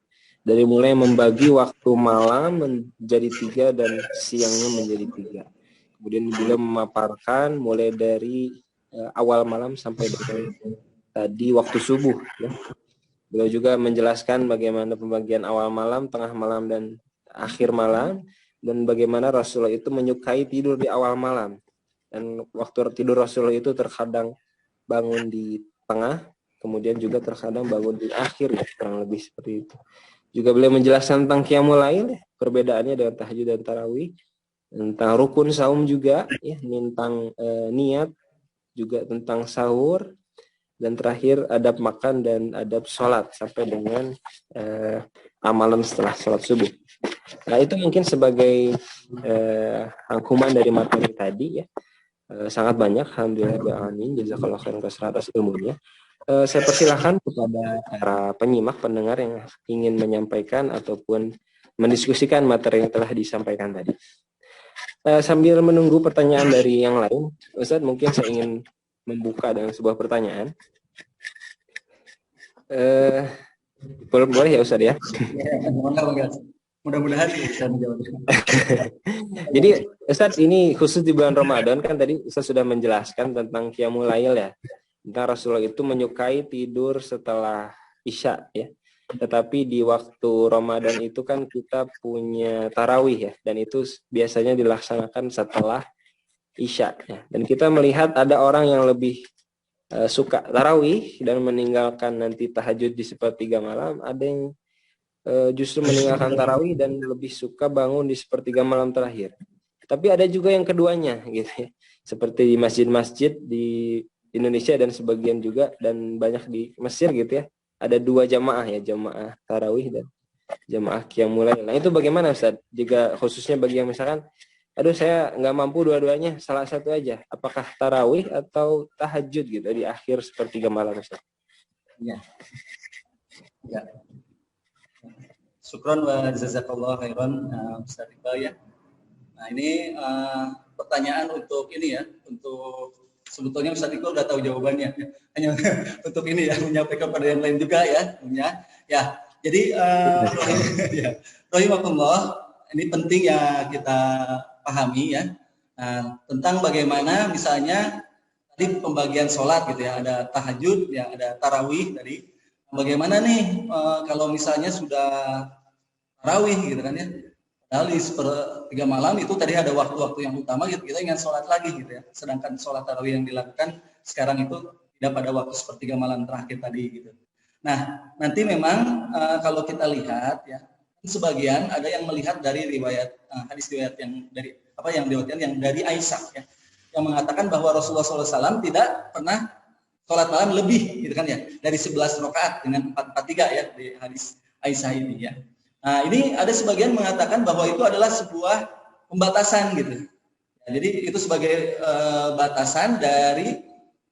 Dari mulai membagi waktu malam menjadi 3 dan siangnya menjadi 3. Kemudian beliau memaparkan mulai dari awal malam sampai dengan tadi waktu subuh. Ya. Beliau juga menjelaskan bagaimana pembagian awal malam, tengah malam, dan akhir malam, dan bagaimana Rasulullah itu menyukai tidur di awal malam. Dan waktu tidur Rasulullah itu terkadang bangun di tengah, kemudian juga terkadang bangun di akhir, ya, kurang lebih seperti itu. Juga beliau menjelaskan tentang qiyamul lail, perbedaannya dengan tahajud dan tarawih, tentang rukun saum juga, ya, tentang niat, juga tentang sahur, dan terakhir adab makan dan adab sholat sampai dengan amalan setelah sholat subuh. Nah, itu mungkin sebagai rangkuman dari materi tadi ya. Sangat banyak, alhamdulillah, jazakallahu khairan atas ilmunya. Saya persilahkan kepada para penyimak, pendengar yang ingin menyampaikan ataupun mendiskusikan materi yang telah disampaikan tadi. Sambil menunggu pertanyaan dari yang lain, Ustaz, mungkin saya ingin membuka dengan sebuah pertanyaan. Boleh ya Ustaz ya? Mudah-mudahan bisa menjawab. Jadi Ustaz, ini khusus di bulan Ramadan kan tadi Ustaz sudah menjelaskan tentang qiyamul lail ya. Tentang Rasulullah itu menyukai tidur setelah Isya ya. Tetapi di waktu Ramadan itu kan kita punya tarawih ya, dan itu biasanya dilaksanakan setelah Isya ya. Dan kita melihat ada orang yang lebih suka tarawih dan meninggalkan nanti tahajud di sepertiga malam, ada yang justru meninggalkan tarawih dan lebih suka bangun di sepertiga malam terakhir. Tapi ada juga yang keduanya gitu ya. Seperti di masjid-masjid di Indonesia dan sebagian juga dan banyak di Mesir gitu ya. Ada 2 jamaah ya, jamaah tarawih dan jamaah qiyamul lail. Nah, itu bagaimana Ustaz? Jika khususnya bagi yang misalkan aduh saya nggak mampu dua-duanya, salah satu aja. Apakah tarawih atau tahajud gitu di akhir sepertiga malam Ustaz? Ya. Ya. Syukran wa jazakallahu khairan Ustaz Iqbal ya. Nah, ini pertanyaan untuk ini ya, untuk sebetulnya Ustaz Iqbal udah tahu jawabannya. Hanya untuk ini ya, menyampaikan kepada yang lain juga ya, punya. Ya. Jadi ya, rahimahullah, ini penting ya kita pahami ya. Nah, tentang bagaimana misalnya tadi pembagian sholat gitu ya, ada tahajud ya, ada tarawih tadi. Bagaimana nih kalau misalnya sudah tarawih gitu kan ya, padahal di sepertiga malam itu tadi ada waktu-waktu yang utama gitu, kita ingin sholat lagi gitu ya, sedangkan sholat tarawih yang dilakukan sekarang itu tidak pada waktu sepertiga malam terakhir tadi gitu. Nah, nanti memang kalau kita lihat ya, sebagian ada yang melihat dari riwayat hadis riwayat yang dari apa yang diriwayatkan yang dari Aisyah ya, yang mengatakan bahwa Rasulullah SAW tidak pernah sholat malam lebih gitu kan ya, dari 11 rakaat dengan 443 ya di hadis Aisyah ini ya. Nah, ini ada sebagian mengatakan bahwa itu adalah sebuah pembatasan gitu. Ya, jadi itu sebagai batasan dari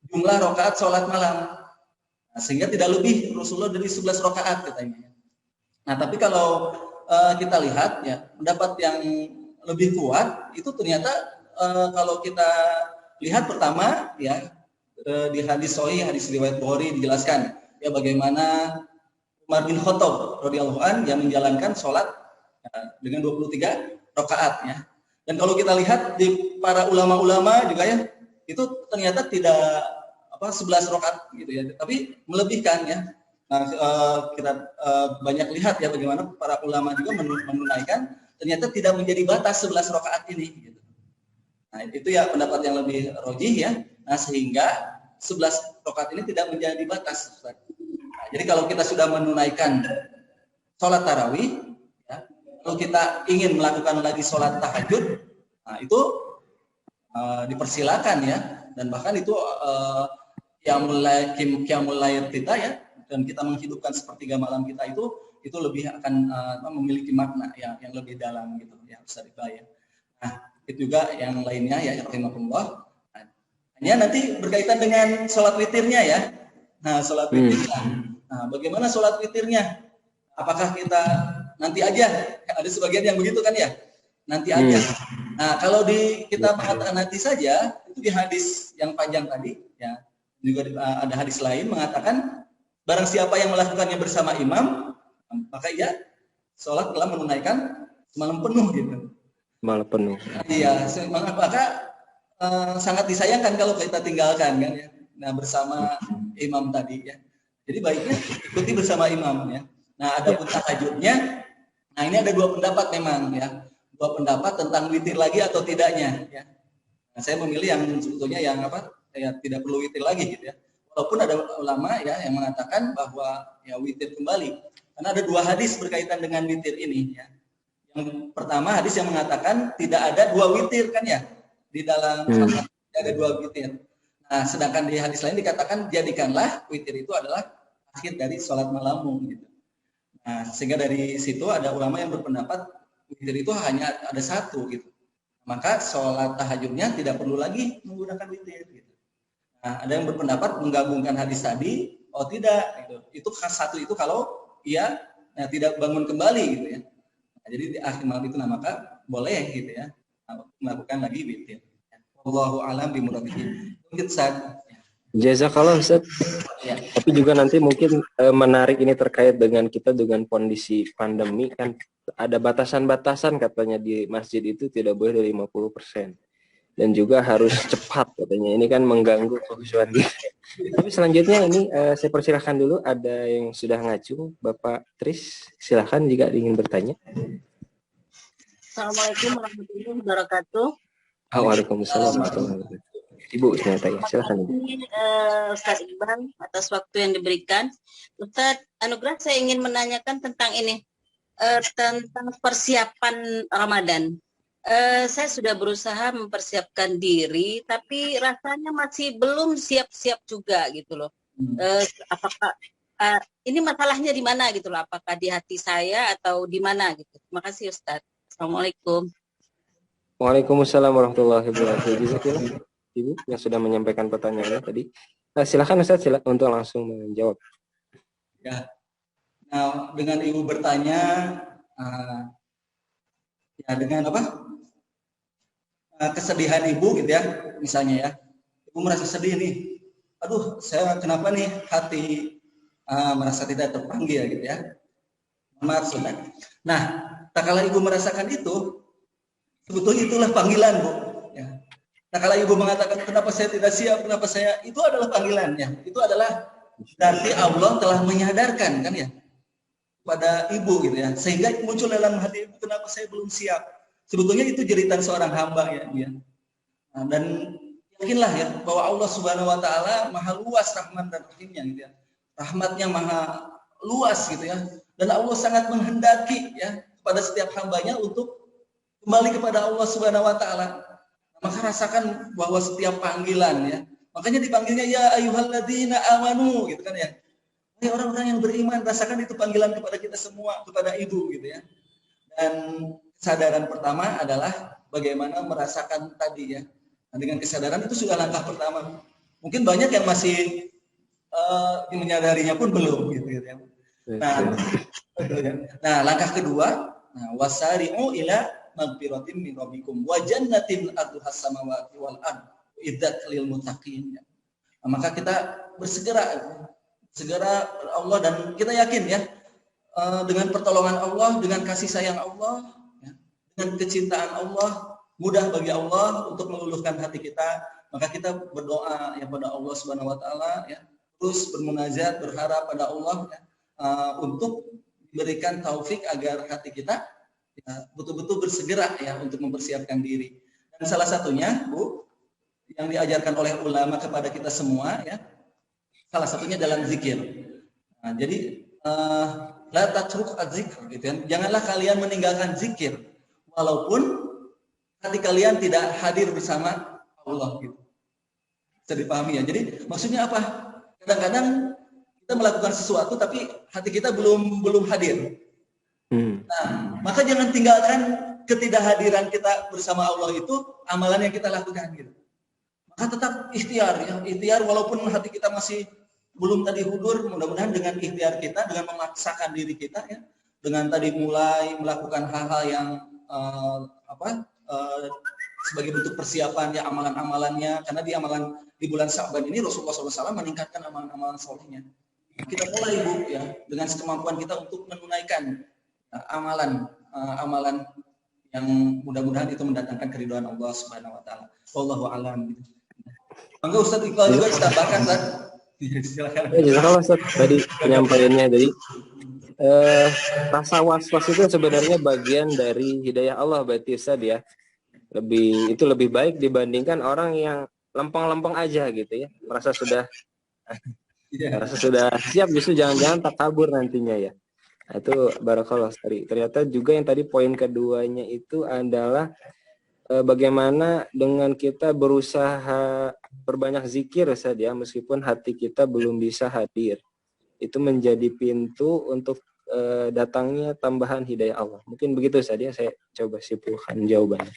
jumlah rakaat sholat malam. Nah, sehingga tidak lebih Rasulullah dari 11 rakaat katanya. Nah, tapi kalau kita lihat ya, pendapat yang lebih kuat itu ternyata kalau kita lihat pertama ya di hadis sahih, hadis riwayat Bukhari dijelaskan ya bagaimana Umar bin Khattab radhiyallahu an yang menjalankan sholat dengan 23 rakaat ya. Dan kalau kita lihat di para ulama-ulama juga ya, itu ternyata tidak 11 rakaat gitu ya, tapi melebihkan ya. Nah, kita banyak lihat ya bagaimana para ulama juga menunaikan ternyata tidak menjadi batas 11 rakaat ini gitu. Nah, itu ya pendapat yang lebih rajih ya. Nah, sehingga 11 rakaat ini tidak menjadi batas. Nah, jadi kalau kita sudah menunaikan sholat tarawih, Kalau kita ingin melakukan lagi sholat tahajud, nah itu dipersilakan ya, dan bahkan itu qiyamul lail kita ya, dan kita menghidupkan sepertiga malam kita itu lebih akan memiliki makna yang lebih dalam gitu ya, bisa dibayar. Nah, itu juga yang lainnya ya, rahimahullah. Hanya nanti berkaitan dengan sholat witirnya ya. Nah, sholat witirnya. Nah, bagaimana sholat witirnya? Apakah kita nanti aja? Ada sebagian yang begitu kan ya? Nanti aja. Nah, kalau kita mengatakan nanti saja, itu di hadis yang panjang tadi ya. Juga ada hadis lain mengatakan barang siapa yang melakukannya bersama imam, maka ia sholat telah menunaikan malam penuh gitu. Malam penuh. Iya, maka sangat disayangkan kalau kita tinggalkan kan ya. Nah, bersama imam tadi ya. Jadi baiknya ikuti bersama imam ya. Nah, ada pun tahajudnya. Nah, ini ada dua pendapat memang ya. Dua pendapat tentang witir lagi atau tidaknya ya. Nah, saya memilih yang sebetulnya yang tidak perlu witir lagi gitu ya. Walaupun ada ulama ya yang mengatakan bahwa ya witir kembali. Karena ada dua hadis berkaitan dengan witir ini ya. Yang pertama hadis yang mengatakan tidak ada dua witir kan ya. Di dalam sholat ada dua witir. Nah, sedangkan di hadis lain dikatakan jadikanlah witir itu adalah akhir dari sholat malammu gitu. Nah, sehingga dari situ ada ulama yang berpendapat witir itu hanya ada satu gitu. Maka sholat tahajudnya tidak perlu lagi menggunakan witir gitu. Nah, ada yang berpendapat menggabungkan hadis tadi, oh tidak gitu. Itu khas satu itu kalau ia tidak bangun kembali gitu ya. Nah, jadi di akhir malam itu maka boleh gitu ya melakukan lagi witir. Wallahu a'lam bimuradihi. Mungkin saat Jazakallah Ustaz. Ya. Tapi juga nanti mungkin menarik ini terkait dengan kita dengan kondisi pandemi kan ada batasan-batasan katanya di masjid itu tidak boleh dari 50%. Dan juga harus cepat katanya. Ini kan mengganggu kehusuan kita. Tapi selanjutnya ini saya persilahkan dulu ada yang sudah ngacung, Bapak Tris. Silahkan jika ingin bertanya. Assalamualaikum warahmatullahi wabarakatuh. Waalaikumsalam warahmatullahi wabarakatuh. Ibu ternyata ya, silahkan Ibu. Ustaz Iqbal atas waktu yang diberikan. Ustaz Anugrah, saya ingin menanyakan tentang ini, tentang persiapan Ramadan. Saya sudah berusaha mempersiapkan diri, tapi rasanya masih belum siap-siap juga gitu loh. Apakah ini masalahnya di mana gitu loh? Apakah di hati saya atau di mana gitu? Terima kasih Ustaz. Assalamualaikum. Waalaikumsalam warahmatullahi wabarakatuh. Ibu yang sudah menyampaikan pertanyaannya tadi. Silakan Ustaz untuk langsung menjawab. Ya. Nah, dengan Ibu bertanya ya dengan apa? Kesedihan Ibu gitu ya, misalnya ya. Ibu merasa sedih nih. Aduh, saya kenapa nih hati merasa tidak terpanggil gitu ya. Maaf, Saudara. Nah, tak kala Ibu merasakan itu, sebetulnya itulah panggilan, Bu. Ya. Nah, kalau Ibu mengatakan kenapa saya tidak siap, kenapa saya, itu adalah panggilannya. Itu adalah berarti Allah telah menyadarkan kan ya pada Ibu gitu ya. Sehingga muncul dalam hati Ibu, kenapa saya belum siap. Sebetulnya itu jeritan seorang hamba ya dia. Nah, dan yakinlah ya bahwa Allah Subhanahu wa taala Maha luas rahmat dan rahimnya gitu ya. Rahmatnya maha luas gitu ya. Dan Allah sangat menghendaki ya kepada setiap hambanya untuk kembali kepada Allah Subhanahu wa taala. Maka rasakan bahwa setiap panggilan ya, makanya dipanggilnya ya ayyuhalladzina amanu gitu kan ya. Hai orang-orang yang beriman, rasakan itu panggilan kepada kita semua, kepada Ibu gitu ya. Dan kesadaran pertama adalah bagaimana merasakan tadi ya. Nah, dengan kesadaran itu sudah langkah pertama. Mungkin banyak yang masih menyadarinya pun belum gitu ya. Nah, langkah kedua, wasari'u ila magfiratin min rabbikum wa jannatin arduhas samawati wal ard iddat lil muttaqin. Nah, maka kita segera Allah dan kita yakin ya dengan pertolongan Allah, dengan kasih sayang Allah, ya, dengan kecintaan Allah, mudah bagi Allah untuk meluluhkan hati kita. Maka kita berdoa ya pada Allah Subhanahu wa taala ya, terus bermunajat berharap pada Allah ya, untuk diberikan taufik agar hati kita ya, betul-betul bersegera ya untuk mempersiapkan diri. Dan salah satunya, Bu, yang diajarkan oleh ulama kepada kita semua ya, salah satunya dalam zikir. Nah, jadi la tatruk adzikr, gitu kan. Janganlah kalian meninggalkan zikir walaupun hati kalian tidak hadir bersama Allah, gitu. Bisa dipahami ya. Jadi maksudnya apa? Kadang-kadang kita melakukan sesuatu tapi hati kita belum hadir. Nah, maka jangan tinggalkan ketidakhadiran kita bersama Allah itu amalan yang kita lakukan, gitu. Maka tetap ikhtiar ya, ikhtiar walaupun hati kita masih belum tadi hudur, mudah-mudahan dengan ikhtiar kita, dengan memaksakan diri kita ya, dengan tadi mulai melakukan hal-hal yang sebagai bentuk persiapan ya, amalan-amalannya, karena di bulan Sya'ban ini Rasulullah SAW meningkatkan amalan-amalan solehnya. Kita mulai Bu ya, dengan kemampuan kita untuk menunaikan amalan yang mudah-mudahan itu mendatangkan keridhaan Allah Subhanahu Wa Taala. Wallahu a'lam. Maka Ustaz Iqbal juga ditambahkan, Ustaz. Silakan. Ya, jazakallah Ustaz tadi penyampaiannya. Jadi rasa was-was itu sebenarnya bagian dari hidayah Allah berarti Ustaz ya. Itu lebih baik dibandingkan orang yang lempeng-lempeng aja gitu ya. Merasa sudah siap, justru jangan-jangan tak kabur nantinya ya. Nah, itu barakallah tadi. Ternyata juga yang tadi poin keduanya itu adalah bagaimana dengan kita berusaha berbanyak zikir saja meskipun hati kita belum bisa hadir. Itu menjadi pintu untuk datangnya tambahan hidayah Allah. Mungkin begitu saja saya coba simpulkan jawabannya.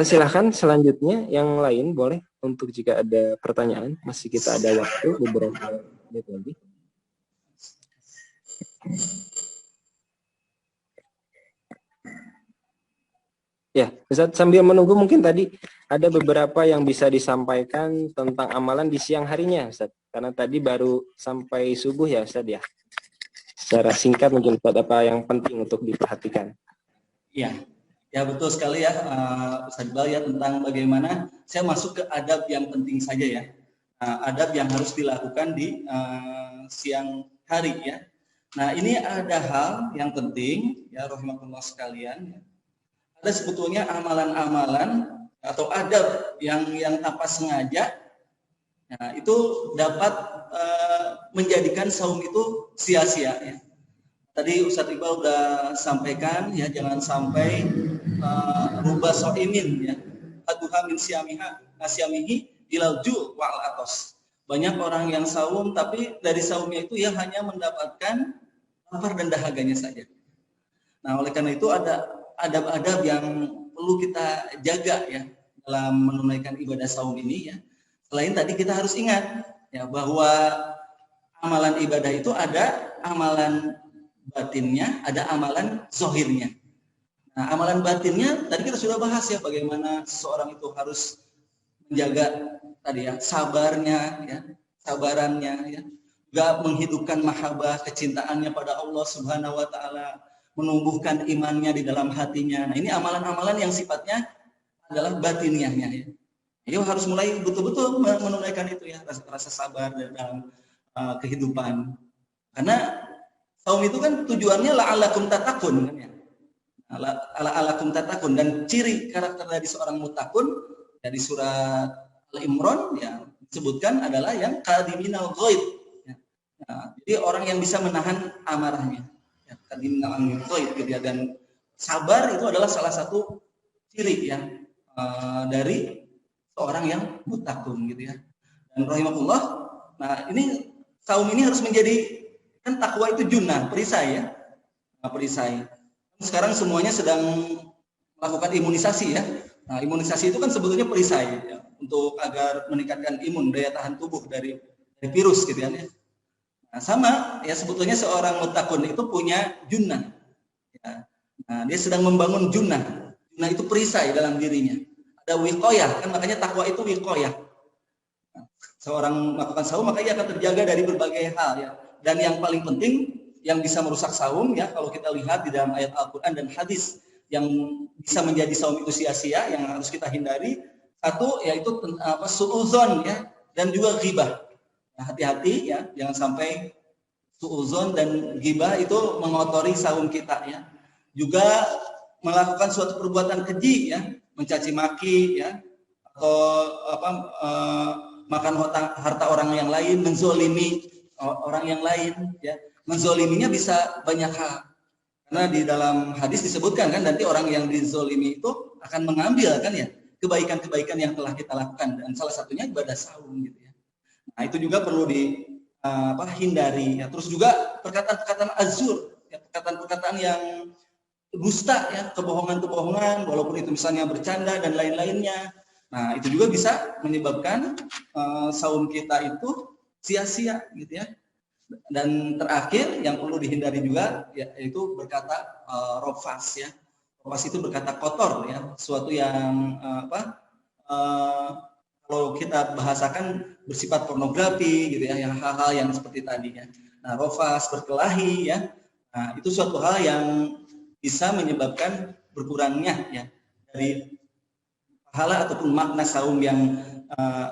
Silahkan selanjutnya yang lain boleh untuk jika ada pertanyaan, masih kita ada waktu beberapa menit lagi. Ya, Ustaz, sambil menunggu mungkin tadi ada beberapa yang bisa disampaikan tentang amalan di siang harinya, Ustaz. Karena tadi baru sampai subuh ya, Ustaz ya. Secara singkat mungkin Ustaz, apa yang penting untuk diperhatikan? Iya, ya betul sekali ya, Ustaz Iqbal ya, tentang bagaimana saya masuk ke adab yang penting saja ya. Adab yang harus dilakukan di siang hari ya. Nah, ini ada hal yang penting ya, rahimakumullah sekalian. Ada sebetulnya amalan-amalan atau adab yang tanpa sengaja, nah, itu dapat menjadikan saum itu sia-sia ya. Tadi Ustaz Iqbal sudah sampaikan ya, jangan sampai rubah so'imin ya, aduha min siamihi ilal ju' wa'al atos. Banyak orang yang saum tapi dari saumnya itu ya hanya mendapatkan lapar dan dahaganya saja. Nah, oleh karena itu ada adab-adab yang perlu kita jaga ya dalam menunaikan ibadah saum ini ya. Selain tadi kita harus ingat ya bahwa amalan ibadah itu ada amalan batinnya, ada amalan zohirnya. Nah, amalan batinnya tadi kita sudah bahas ya, bagaimana seseorang itu harus menjaga tadi ya sabarnya ya, sabarannya ya, juga menghidupkan mahabbah, kecintaannya pada Allah Subhanahu Wa Taala, menumbuhkan imannya di dalam hatinya. Nah, ini amalan-amalan yang sifatnya adalah batinnya ya. Jadi harus mulai betul-betul menunaikan itu ya, rasa sabar dalam kehidupan. Karena saum itu kan tujuannya la'alakum tatakun kan ya. La'alakum tatakun, dan ciri karakter dari seorang mutakun dari surat Al-Imran ya disebutkan adalah yang qadiminal ghaid. Ya. Nah, jadi orang yang bisa menahan amarahnya. Ya, qadiminal ghaid gitu ya, dan sabar itu adalah salah satu ciri ya dari seorang yang mutakun gitu ya. Dan rahimahullah, nah ini saum ini harus menjadi, kan takwa itu junnah, perisai ya. Nah, perisai. Sekarang semuanya sedang melakukan imunisasi ya. Nah, imunisasi itu kan sebetulnya perisai ya, untuk agar meningkatkan imun, daya tahan tubuh dari virus gitu ya. Nah, sama ya, sebetulnya seorang mutakun itu punya junnah. Ya. Nah, dia sedang membangun junnah. Junnah itu perisai dalam dirinya. Ada wiqayah, kan makanya takwa itu wiqayah. Nah, seorang melakukan saum maka ia akan terjaga dari berbagai hal ya. Dan yang paling penting yang bisa merusak saum ya, kalau kita lihat di dalam ayat Al-Qur'an dan hadis yang bisa menjadi saum itu sia-sia, yang harus kita hindari, satu yaitu su'udzon ya, dan juga ghibah. Nah, hati-hati ya, jangan sampai su'udzon dan ghibah itu mengotori saum kita ya. Juga melakukan suatu perbuatan keji ya, mencaci maki ya, atau makan harta orang yang lain, menzolimi orang yang lain ya. menzoliminya bisa banyak hal. Karena di dalam hadis disebutkan kan nanti orang yang dizolimi itu akan mengambil kan ya kebaikan-kebaikan yang telah kita lakukan, dan salah satunya ibadah saum gitu ya. Nah itu juga perlu hindari ya. Terus juga perkataan-perkataan azur, ya, perkataan-perkataan yang dusta ya, kebohongan-kebohongan walaupun itu misalnya bercanda dan lain-lainnya. Nah itu juga bisa menyebabkan saum kita itu sia-sia gitu ya. Dan terakhir yang perlu dihindari juga yaitu berkata rofas ya. Rofas itu berkata kotor ya, sesuatu yang kalau kita bahasakan bersifat pornografi gitu ya, yang hal-hal yang seperti tadi ya. Nah, rofas, berkelahi ya. Nah, itu suatu hal yang bisa menyebabkan berkurangnya ya dari pahala ataupun makna saum yang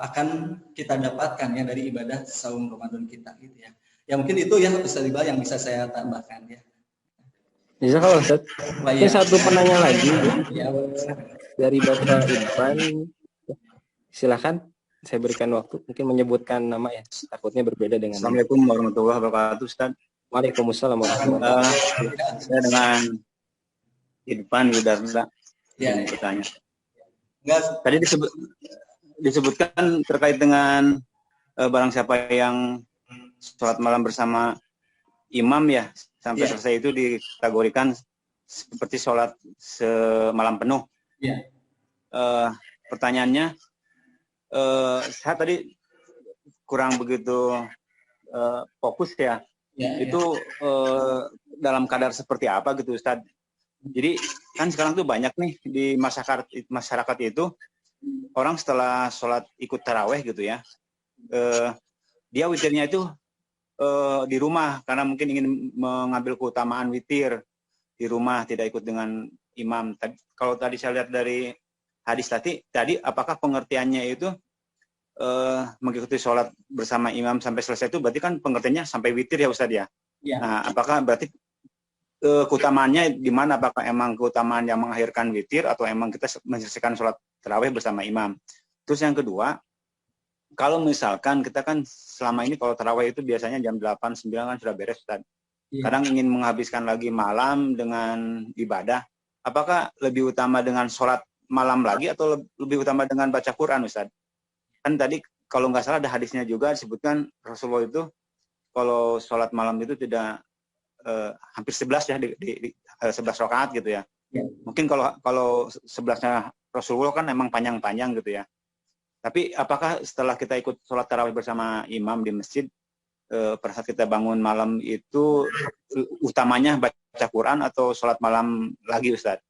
akan kita dapatkan ya dari ibadah saum Ramadan kita gitu ya. Ya mungkin itu ya Ustaz Iqbal yang bisa saya tambahkan ya. Bisa kalau Ustaz. Ini satu penanya lagi ya. Dari Bapak Irfan. Silakan, saya berikan waktu. Mungkin menyebutkan nama ya. Takutnya berbeda dengan. Assalamualaikum warahmatullahi wabarakatuh Ustaz. Waalaikumsalam warahmatullahi wabarakatuh. Saya dengan Irfan Widarda. Ya. Bertanya. Enggak. Tadi disebutkan terkait dengan barang siapa yang sholat malam bersama imam ya sampai selesai itu dikategorikan seperti sholat semalam penuh. Pertanyaannya, saya tadi kurang begitu fokus ya. Itu dalam kadar seperti apa gitu Ustadz? Jadi kan sekarang tuh banyak nih di masyarakat itu orang setelah sholat ikut taraweh gitu ya, dia witirnya itu di rumah karena mungkin ingin mengambil keutamaan witir di rumah, tidak ikut dengan imam. Kalau tadi saya lihat dari hadis tadi apakah pengertiannya itu mengikuti sholat bersama imam sampai selesai itu berarti kan pengertiannya sampai witir ya Ustadz ya? Nah, apakah berarti keutamaannya di mana? Apakah emang keutamaan yang mengakhirkan witir atau emang kita menyelesaikan sholat tarawih bersama imam? Terus yang kedua, kalau misalkan kita kan selama ini kalau tarawih itu biasanya jam 8-9 kan sudah beres Ustaz. Kadang ingin menghabiskan lagi malam dengan ibadah. Apakah lebih utama dengan sholat malam lagi atau lebih utama dengan baca Quran Ustaz? Kan tadi kalau nggak salah ada hadisnya juga disebutkan Rasulullah itu kalau sholat malam itu tidak hampir 11 ya di 11 rakaat gitu ya. Mungkin kalau 11-nya Rasulullah kan emang panjang-panjang gitu ya. Tapi apakah setelah kita ikut sholat tarawih bersama imam di masjid, pada saat kita bangun malam itu utamanya baca Quran atau sholat malam lagi Ustaz?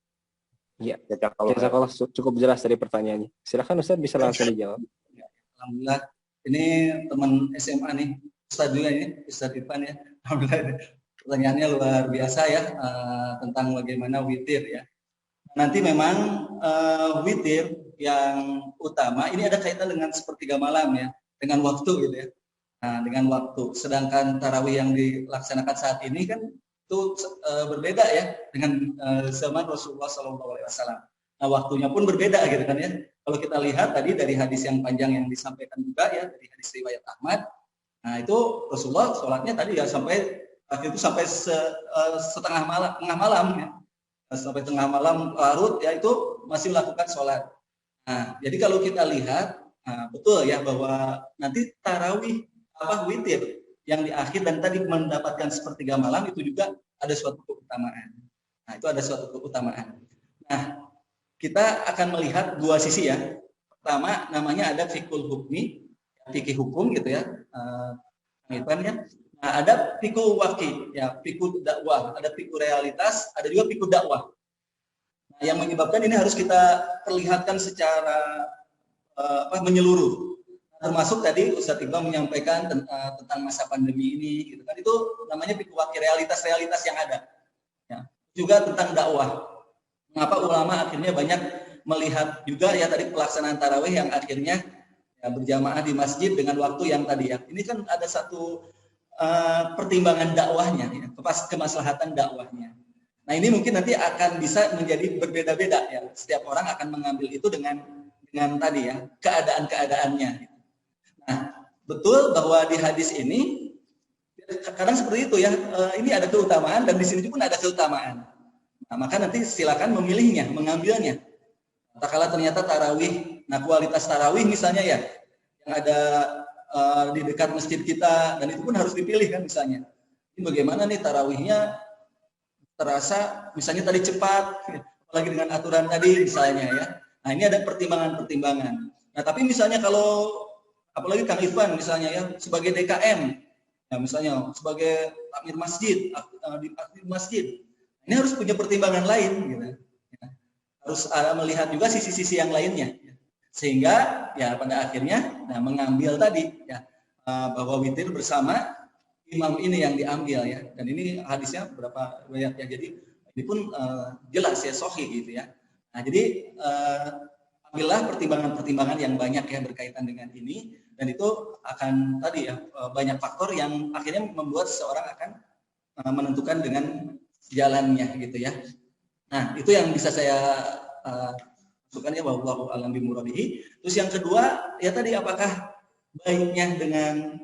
Iya, kalau cukup jelas dari pertanyaannya. Silakan Ustaz bisa langsung dijawab. Alhamdulillah, ini teman SMA nih, Ustaz juga ini, Ustaz Irfan ya. Alhamdulillah, pertanyaannya luar biasa ya tentang bagaimana witir ya. Nanti memang witir yang utama ini ada kaitan dengan sepertiga malam ya, dengan waktu gitu ya. Nah, dengan waktu. Sedangkan tarawih yang dilaksanakan saat ini kan itu berbeda ya dengan zaman Rasulullah SAW. Nah, waktunya pun berbeda gitu kan ya. Kalau kita lihat tadi dari hadis yang panjang yang disampaikan juga ya dari hadis riwayat Ahmad. Nah, itu Rasulullah sholatnya tadi ya sampai setengah malam ya. Sampai tengah malam larut ya itu masih melakukan sholat. Nah, jadi kalau kita lihat betul ya bahwa nanti tarawih witir yang di akhir dan tadi mendapatkan sepertiga malam itu juga ada suatu keutamaan. Nah, itu ada suatu keutamaan. Nah, kita akan melihat dua sisi ya. Pertama namanya ada fikul hukmi, fikih hukum gitu ya. Ya. Nah, ada fikul waqi, ya, fikul dakwah, ada fikul realitas, ada juga fikul dakwah. Nah, yang menyebabkan ini harus kita perlihatkan secara menyeluruh. Termasuk tadi Ustadz Iqbal menyampaikan tentang masa pandemi ini, gitu kan? Itu namanya fikul waqi, realitas-realitas yang ada. Ya. Juga tentang dakwah. Mengapa ulama akhirnya banyak melihat juga ya tadi pelaksanaan tarawih yang akhirnya ya, berjamaah di masjid dengan waktu yang tadi ya. Ini kan ada satu pertimbangan dakwahnya, ya, kemaslahatan dakwahnya. Nah ini mungkin nanti akan bisa menjadi berbeda-beda ya. Setiap orang akan mengambil itu dengan tadi ya keadaan-keadaannya. Nah betul bahwa di hadis ini Kadang seperti itu ya, ini ada keutamaan dan di sini pun ada keutamaan. Nah, maka nanti silakan memilihnya, mengambilnya. Kala ternyata tarawih, nah kualitas tarawih misalnya ya, yang ada di dekat masjid kita, dan itu pun harus dipilih kan misalnya. Ini bagaimana nih tarawihnya terasa, misalnya tadi cepat, apalagi dengan aturan tadi misalnya ya. Nah ini ada pertimbangan-pertimbangan. Nah tapi misalnya kalau, apalagi Kang Irfan misalnya ya, sebagai DKM, ya misalnya sebagai takmir masjid, di masjid, ini harus punya pertimbangan lain gitu. Harus melihat juga sisi-sisi yang lainnya, sehingga ya pada akhirnya mengambil tadi ya bahwa witir bersama imam ini yang diambil ya, dan ini hadisnya berapa banyak ya, jadi ini pun jelas ya sahih gitu ya. Nah jadi ambillah pertimbangan-pertimbangan yang banyak ya berkaitan dengan ini, dan itu akan tadi ya banyak faktor yang akhirnya membuat seseorang akan menentukan dengan jalannya gitu ya. Nah, itu yang bisa saya masukkan ya, wallahu a'lam bimuradihi. Terus yang kedua, ya tadi apakah baiknya dengan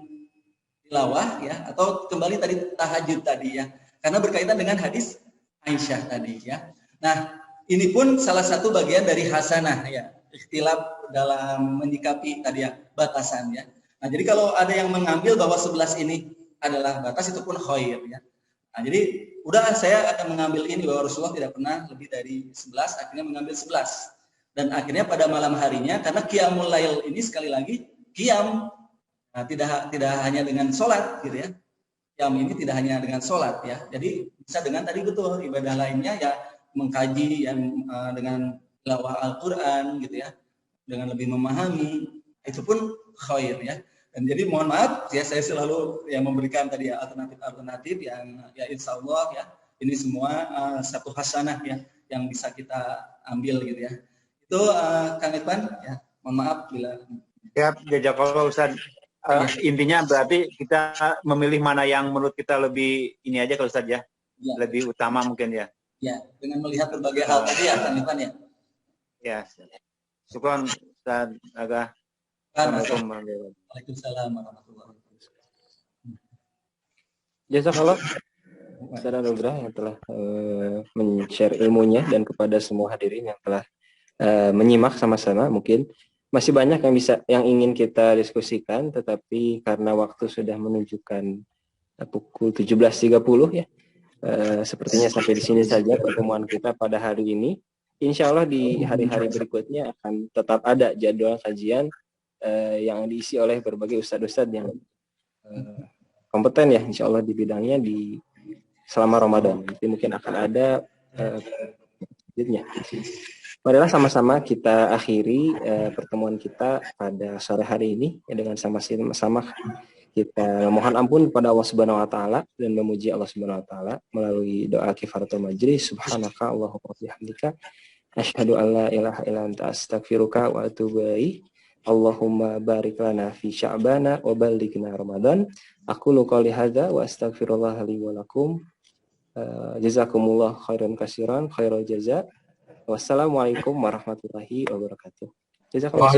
tilawah ya, atau kembali tadi tahajud tadi ya. Karena berkaitan dengan hadis Aisyah tadi ya. Nah, ini pun salah satu bagian dari hasanah ya, ikhtilaf dalam menyikapi tadi ya, batasan ya. Nah, jadi kalau ada yang mengambil bahwa 11 ini adalah batas, itu pun khair ya. Nah, jadi udah saya akan mengambil ini bahwa Rasulullah tidak pernah lebih dari 11, akhirnya mengambil 11. Dan akhirnya pada malam harinya, karena qiyamul lail ini sekali lagi qiyam, nah, tidak hanya dengan sholat gitu ya. Qiyam ini tidak hanya dengan sholat ya. Jadi bisa dengan tadi betul ibadah lainnya ya, mengkaji yang dengan tilawah Al-Qur'an gitu ya. Dengan lebih memahami, itu pun khair ya. Dan jadi mohon maaf ya, saya selalu yang memberikan tadi ya alternatif yang ya insya Allah ya ini semua satu hasanah ya yang bisa kita ambil gitu ya. Itu Kang Irfan ya, mohon maaf bila ya jazakallah Ustaz. Intinya berarti kita memilih mana yang menurut kita lebih ini aja kalau Ustaz ya, lebih utama mungkin ya. Ya, dengan melihat berbagai hal tadi ya Kang Irfan ya. Ya, syukron Ustaz Aga. Waalaikumsalam warahmatullahi wabarakatuh. Jazakallah Ustaz Anugrah yang telah men-share ilmunya, dan kepada semua hadirin yang telah menyimak sama-sama. Mungkin masih banyak yang ingin kita diskusikan, tetapi karena waktu sudah menunjukkan pukul 17.30 ya, sepertinya sampai di sini saja pertemuan kita pada hari ini. Insya Allah di hari-hari berikutnya akan tetap ada jadwal kajian yang diisi oleh berbagai ustadz-ustadz yang kompeten ya, insya Allah di bidangnya selama Ramadan. Jadi mungkin akan ada marilah sama-sama kita akhiri pertemuan kita pada sore hari ini ya, dengan sama-sama kita mohon ampun kepada Allah Subhanahu wa taala dan memuji Allah Subhanahu wa taala melalui doa kifaratul majlis. Subhanaka Allahumma wa bihamdika asyhadu an la ilaha illa anta astaghfiruka wa atubu ilaik. Allahumma barik lana fi sya'bana wa ballighna Ramadan. Aku qouli hadza wa astaghfirullah li wa lakum. Jazakumullah khairan katsiran, khairul jazaa. Wassalamualaikum warahmatullahi wabarakatuh. Jazakallahu